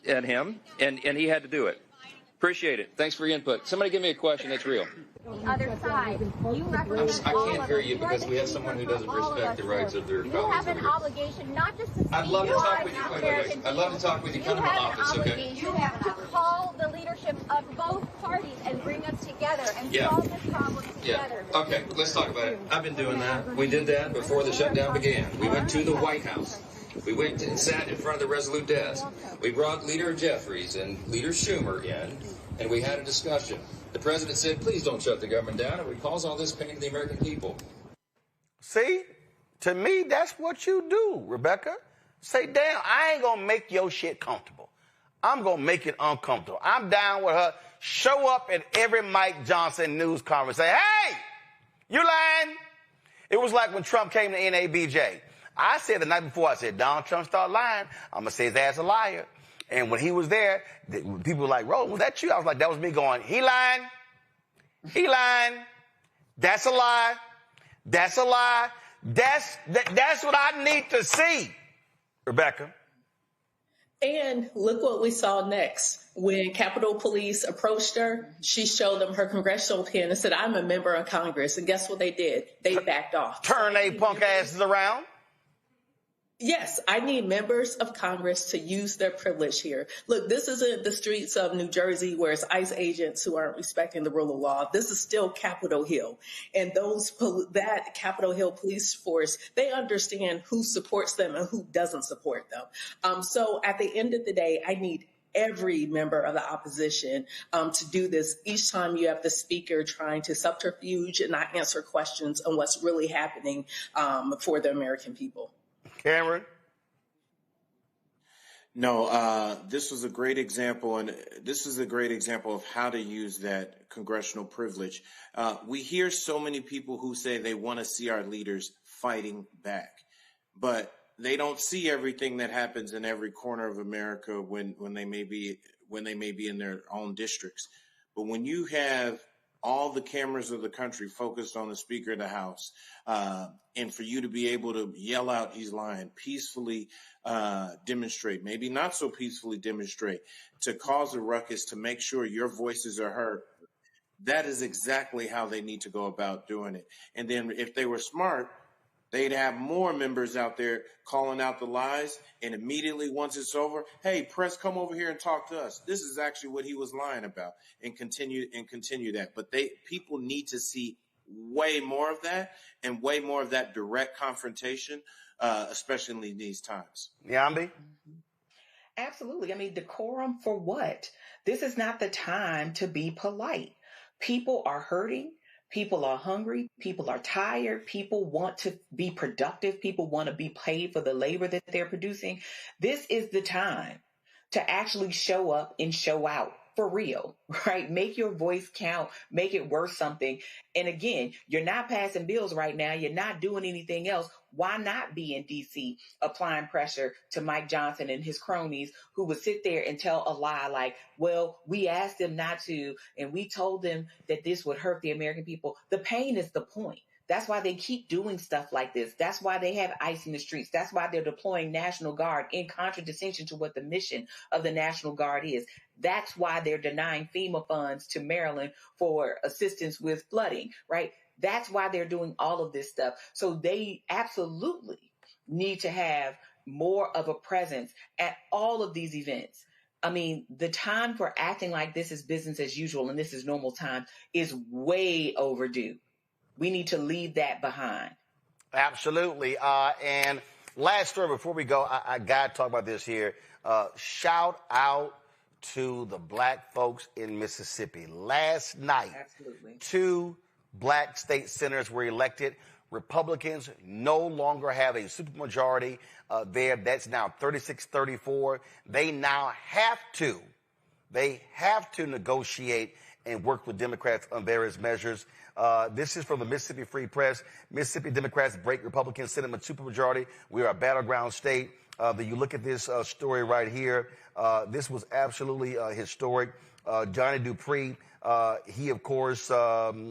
at him, and he had to do it. Appreciate it. Thanks for your input. Somebody give me a question that's real. The other side. You represent I can't hear you because we have someone who doesn't respect the rights of their colleagues. You have an obligation not just to speak. I'd love to talk with you. Wait. I'd love to talk with you. Come to my office, okay? You have to call the leadership of both parties and bring us together and solve this problem together. Yeah. Okay, let's talk about it. I've been doing that. We did that before the shutdown began. We went to the White House. We went and sat in front of the Resolute desk. We brought Leader Jeffries and Leader Schumer in, and we had a discussion. The president said, please don't shut the government down. It would cause all this pain to the American people. See, to me, that's what you do, Rebecca. Say, damn, I ain't going to make your shit comfortable. I'm going to make it uncomfortable. I'm down with her. Show up at every Mike Johnson news conference. Say, hey, you lying? It was like when Trump came to NABJ. I said the night before, I said, Donald Trump start lying, I'm going to say his ass a liar. And when he was there, people were like, Roland, was that you? I was like, that was me going, he lying. He lying. That's a lie. That's a lie. That's what I need to see, Rebecca. And look what we saw next. When Capitol Police approached her, she showed them her congressional pin and said, I'm a member of Congress. And guess what they did? They backed off. Turn they punk asses around. Yes, I need members of Congress to use their privilege here. Look, this isn't the streets of New Jersey where it's ICE agents who aren't respecting the rule of law. This is still Capitol Hill. And that Capitol Hill police force, they understand who supports them and who doesn't support them. So at the end of the day, I need every member of the opposition to do this each time you have the speaker trying to subterfuge and not answer questions on what's really happening for the American people. Cameron? No, this was a great example, and this is a great example of how to use that congressional privilege. We hear so many people who say they want to see our leaders fighting back, but they don't see everything that happens in every corner of America when they may be in their own districts. But when you have all the cameras of the country focused on the Speaker of the House, and for you to be able to yell out he's lying, peacefully demonstrate, maybe not so peacefully demonstrate, to cause a ruckus, to make sure your voices are heard. That is exactly how they need to go about doing it. And then if they were smart, they'd have more members out there calling out the lies, and immediately once it's over, hey, press, come over here and talk to us. This is actually what he was lying about, and continue that. But people need to see way more of that, and way more of that direct confrontation, especially in these times. Yambi? Absolutely. I mean, decorum for what? This is not the time to be polite. People are hurting. People are hungry. People are tired. People want to be productive. People want to be paid for the labor that they're producing. This is the time to actually show up and show out for real, right? Make your voice count. Make it worth something. And again, you're not passing bills right now. You're not doing anything else. Why not be in D.C. applying pressure to Mike Johnson and his cronies who would sit there and tell a lie like, well, we asked them not to, and we told them that this would hurt the American people. The pain is the point. That's why they keep doing stuff like this. That's why they have ICE in the streets. That's why they're deploying National Guard in contradistinction to what the mission of the National Guard is. That's why they're denying FEMA funds to Maryland for assistance with flooding, right? That's why they're doing all of this stuff. So they absolutely need to have more of a presence at all of these events. I mean, the time for acting like this is business as usual and this is normal time is way overdue. We need to leave that behind. Absolutely. And last story before we go, I got to talk about this here. Shout out to the black folks in Mississippi. Last night, Absolutely. 2 black state senators were elected. Republicans no longer have a supermajority there. That's now 36-34. They now have to negotiate and work with Democrats on various measures. This is from the Mississippi Free Press. Mississippi Democrats break Republican Senate supermajority. We are a battleground state. You look at this story right here. This was absolutely historic. Johnny Dupree, he of course was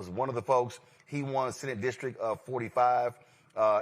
one of the folks. He won Senate District 45,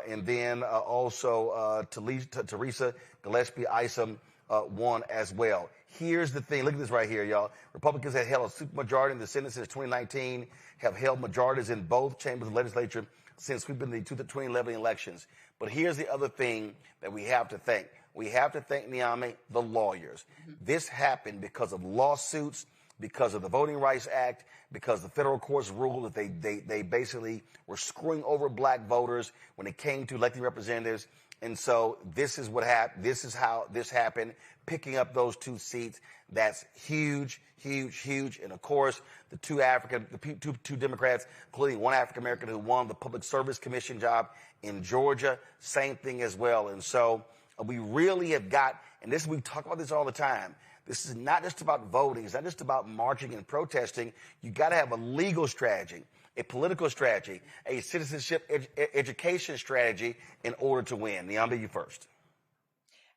and then also Teresa Gillespie Isom won as well. Here's the thing. Look at this right here, y'all. Republicans have held a supermajority in the Senate since 2019, have held majorities in both chambers of the legislature since we've been in the 2011 elections. But here's the other thing that we have to thank. We have to thank, Niamey, the lawyers. Mm-hmm. This happened because of lawsuits, because of the Voting Rights Act, because the federal courts ruled that they basically were screwing over black voters when it came to electing representatives. And so this is what happened. This is how this happened, picking up those 2 seats. That's huge, huge, huge. And of course, the two Democrats, including one African American who won the Public Service Commission job in Georgia, same thing as well. And so we really have got, and we talk about this all the time. This is not just about voting. It's not just about marching and protesting. You got to have a legal strategy, a political strategy, a citizenship education strategy in order to win. Niambi, you first.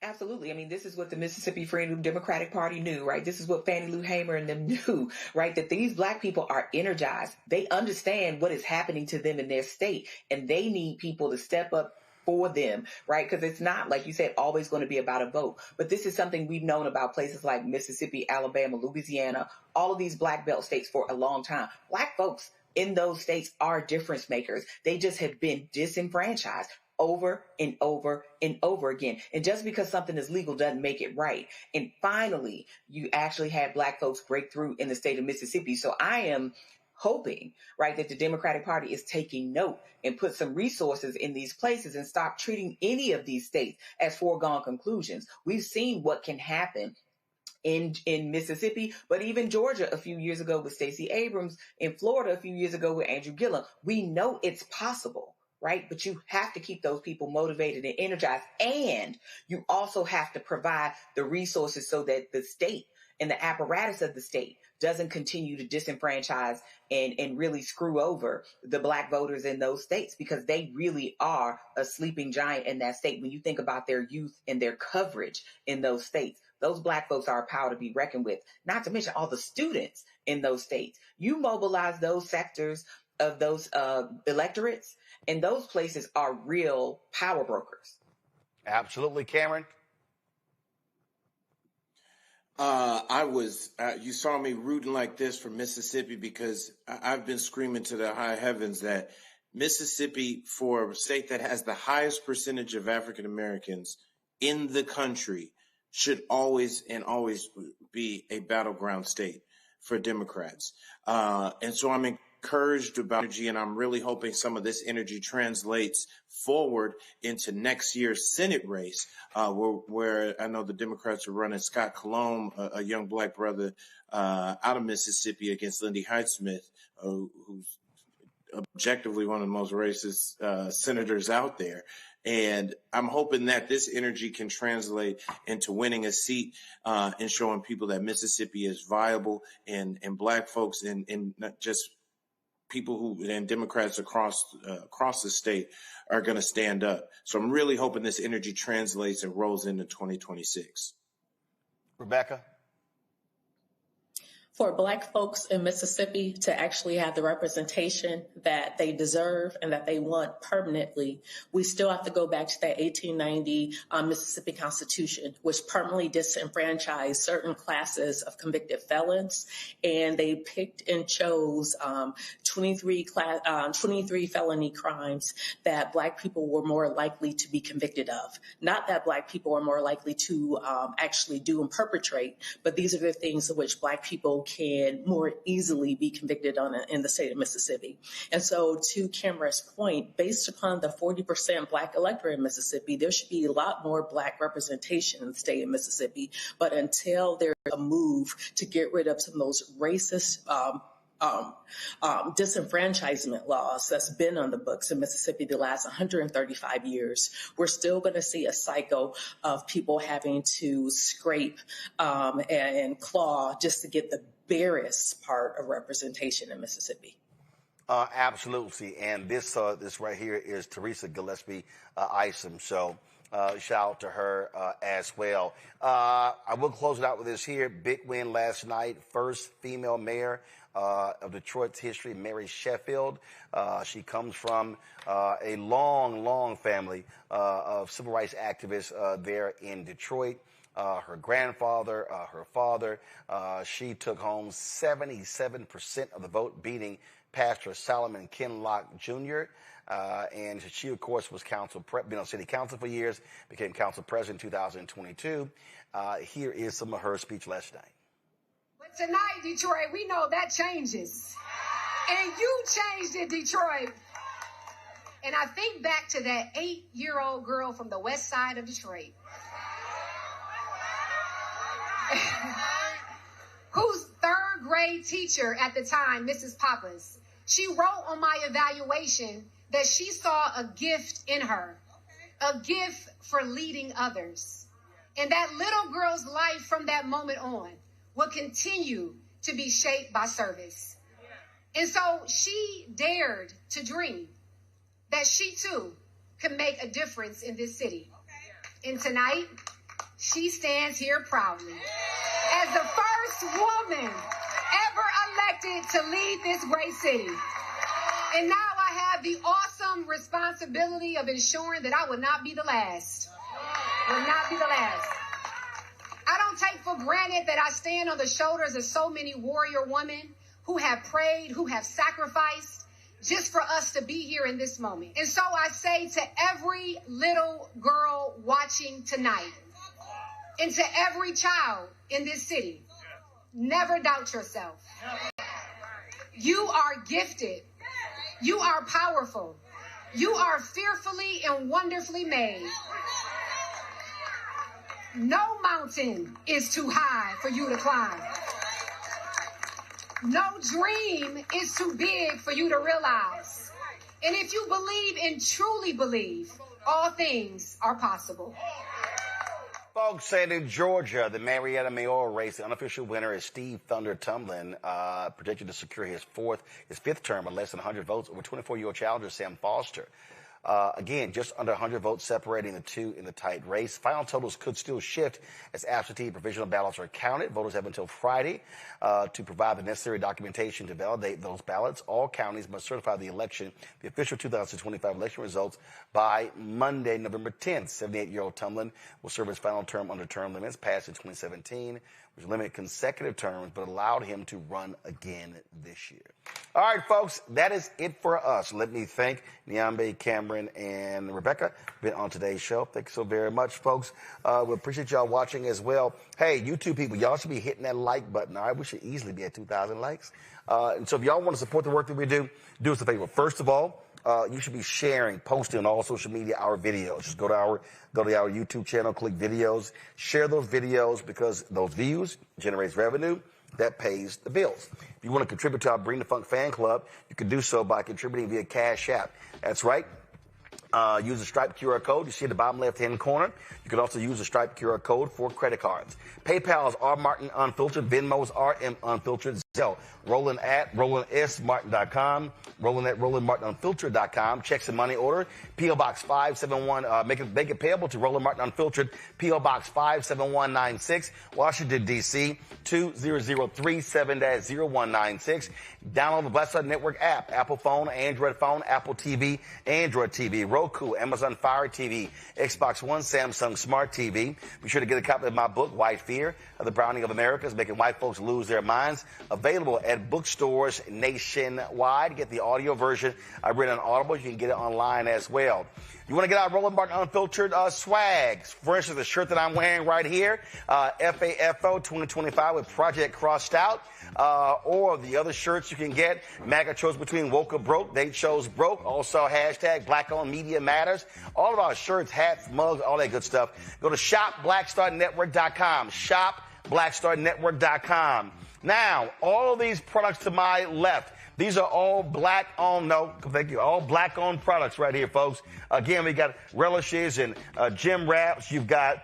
Absolutely. I mean, this is what the Mississippi Freedom Democratic Party knew, right? This is what Fannie Lou Hamer and them knew, right? That these black people are energized. They understand what is happening to them in their state, and they need people to step up for them, right? Because it's not, like you said, always going to be about a vote. But this is something we've known about places like Mississippi, Alabama, Louisiana, all of these black belt states for a long time. Black folks in those states are difference makers. They just have been disenfranchised over and over and over again. And just because something is legal doesn't make it right. And finally, you actually had black folks break through in the state of Mississippi. So I am hoping, right, that the Democratic Party is taking note and put some resources in these places and stop treating any of these states as foregone conclusions. We've seen what can happen in Mississippi, but even Georgia a few years ago with Stacey Abrams, in Florida a few years ago with Andrew Gillum. We know it's possible, right? But you have to keep those people motivated and energized. And you also have to provide the resources so that the state and the apparatus of the state doesn't continue to disenfranchise and really screw over the black voters in those states, because they really are a sleeping giant in that state when you think about their youth and their coverage in those states. Those Black folks are a power to be reckoned with, not to mention all the students in those states. You mobilize those sectors of those electorates, and those places are real power brokers. Absolutely. Cameron? You saw me rooting like this for Mississippi because I've been screaming to the high heavens that Mississippi, for a state that has the highest percentage of African Americans in the country, should always be a battleground state for Democrats. And so I'm encouraged about energy, and I'm really hoping some of this energy translates forward into next year's Senate race, where I know the Democrats are running Scott Colomb, a young Black brother out of Mississippi, against Lindy Height-Smith, who's objectively one of the most racist senators out there. And I'm hoping that this energy can translate into winning a seat and showing people that Mississippi is viable, and Black folks and not just people who and Democrats across the state are going to stand up. So I'm really hoping this energy translates and rolls into 2026. Rebecca? For Black folks in Mississippi to actually have the representation that they deserve and that they want permanently, we still have to go back to that 1890 Mississippi Constitution, which permanently disenfranchised certain classes of convicted felons. And they picked and chose 23 felony crimes that Black people were more likely to be convicted of. Not that Black people are more likely to actually do and perpetrate, but these are the things in which Black people can more easily be convicted on in the state of Mississippi. And so to Cameron's point, based upon the 40% Black electorate in Mississippi, there should be a lot more Black representation in the state of Mississippi. But until there's a move to get rid of some of those racist disenfranchisement laws that's been on the books in Mississippi the last 135 years, we're still going to see a cycle of people having to scrape and claw just to get the barest part of representation in Mississippi. Absolutely. And this right here is Teresa Gillespie Isom. So shout out to her as well. I will close it out with this here. Big win last night. First female mayor of Detroit's history, Mary Sheffield. She comes from a long family of civil rights activists there in Detroit. Her grandfather, her father, she took home 77% of the vote, beating Pastor Solomon Kinlock Jr. And she, of course, was city council for years, became council president in 2022. Here is some of her speech last night. But tonight, Detroit, we know that changes. And you changed it, Detroit. And I think back to that 8-year-old girl from the west side of Detroit, whose third grade teacher at the time, Mrs. Pappas, she wrote on my evaluation that she saw a gift in her, a gift for leading others. And that little girl's life from that moment on will continue to be shaped by service. And so she dared to dream that she too could make a difference in this city. And tonight, she stands here proudly as the first woman ever elected to lead this great city. And now I have the awesome responsibility of ensuring that I will not be the last. Will not be the last. I don't take for granted that I stand on the shoulders of so many warrior women who have prayed, who have sacrificed just for us to be here in this moment. And so I say to every little girl watching tonight, and to every child in this city, never doubt yourself. You are gifted. You are powerful. You are fearfully and wonderfully made. No mountain is too high for you to climb. No dream is too big for you to realize. And if you believe and truly believe, all things are possible. Folks, and in Georgia, the Marietta mayoral race, the unofficial winner is Steve Thunder Tumlin, predicted to secure his fifth term with less than 100 votes over 24-year-old challenger Sam Foster. Again, just under 100 votes separating the two in the tight race. Final totals could still shift as absentee provisional ballots are counted. Voters have until Friday to provide the necessary documentation to validate those ballots. All counties must certify the official 2025 election results by Monday, November 10th. 78-year-old Tumlin will serve his final term under term limits passed in 2017, which limited consecutive terms but allowed him to run again this year. All right, folks, that is it for us. Let me thank Nyambe, Cameron, and Rebecca for being on today's show. Thank you so very much, folks. We appreciate y'all watching as well. Hey, YouTube people, y'all should be hitting that like button. All right, we should easily be at 2,000 likes. And so if y'all want to support the work that we do us a favor. First of all, you should be sharing, posting on all social media our videos. Just go to our YouTube channel, click videos, share those videos because those views generates revenue that pays the bills. If you want to contribute to our Bring the Funk fan club, you can do so by contributing via Cash App. That's right. Use the Stripe QR code you see at the bottom left-hand corner. You can also use the Stripe QR code for credit cards. PayPal is R Martin Unfiltered. Venmo is RM Unfiltered. Zelle, Roland at RolandSMartin.com. Roland at RolandMartinUnfiltered.com. Checks and money order. P.O. Box 571. Make it payable to Roland Martin Unfiltered. P.O. Box 57196. Washington, D.C. 20037-0196. Download the Black Star Network app. Apple phone, Android phone, Apple TV, Android TV, Roku, Amazon Fire TV, Xbox One, Samsung Smart TV. Be sure to get a copy of my book, White Fear, The Browning of America, is Making White Folks Lose Their Minds. Available at bookstores nationwide. Get the audio version. I've written on Audible. You can get it online as well. You want to get our Roland Martin Unfiltered swags. For instance, the shirt that I'm wearing right here, FAFO 2025 with Project Crossed Out. Or the other shirts you can get. MAGA chose between woke or broke. They chose broke. Also hashtag Black Owned Media Matters. All of our shirts, hats, mugs, all that good stuff. Go to shopblackstarnetwork.com. Shopblackstarnetwork.com. Now, all of these products to my left, these are all black-owned, all black-owned products right here, folks. Again, we got relishes and gym wraps. You've got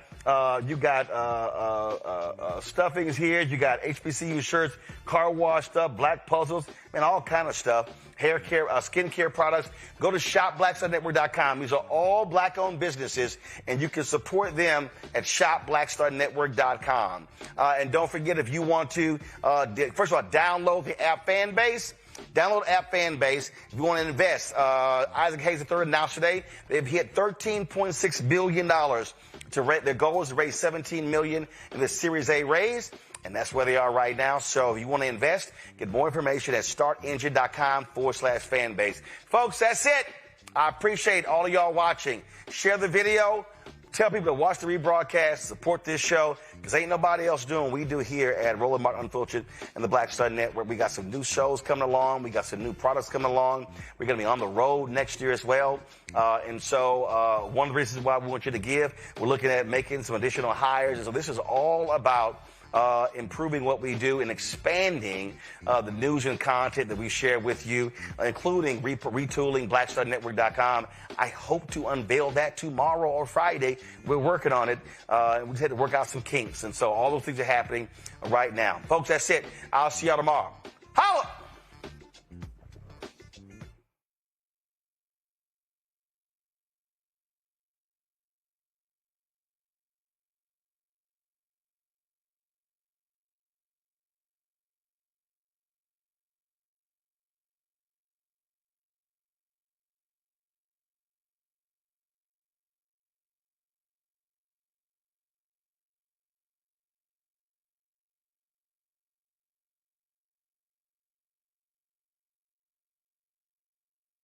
stuffings here. You got HBCU shirts, car wash stuff, black puzzles, and all kind of stuff. Hair care, skincare products. Go to shopblackstarnetwork.com. These are all black-owned businesses, and you can support them at shopblackstarnetwork.com. And don't forget, if you want to, first of all, download the app Fanbase. Download app Fanbase. If you want to invest, Isaac Hayes III announced today they've hit $13.6 billion. Their goal is to raise $17 million in the Series A raise, and that's where they are right now. So if you want to invest, get more information at startengine.com/fanbase. Folks, that's it. I appreciate all of y'all watching. Share the video. Tell people to watch the rebroadcast, support this show, because ain't nobody else doing what we do here at Roland Martin Unfiltered and the Black Star Network. We got some new shows coming along. We got some new products coming along. We're going to be on the road next year as well. And so one of the reasons why we want you to give, we're looking at making some additional hires. And so this is all about improving what we do and expanding the news and content that we share with you, including retooling BlackStarNetwork.com. I hope to unveil that tomorrow or Friday. We're working on it. We just had to work out some kinks. And so all those things are happening right now. Folks, that's it. I'll see y'all tomorrow. Holla!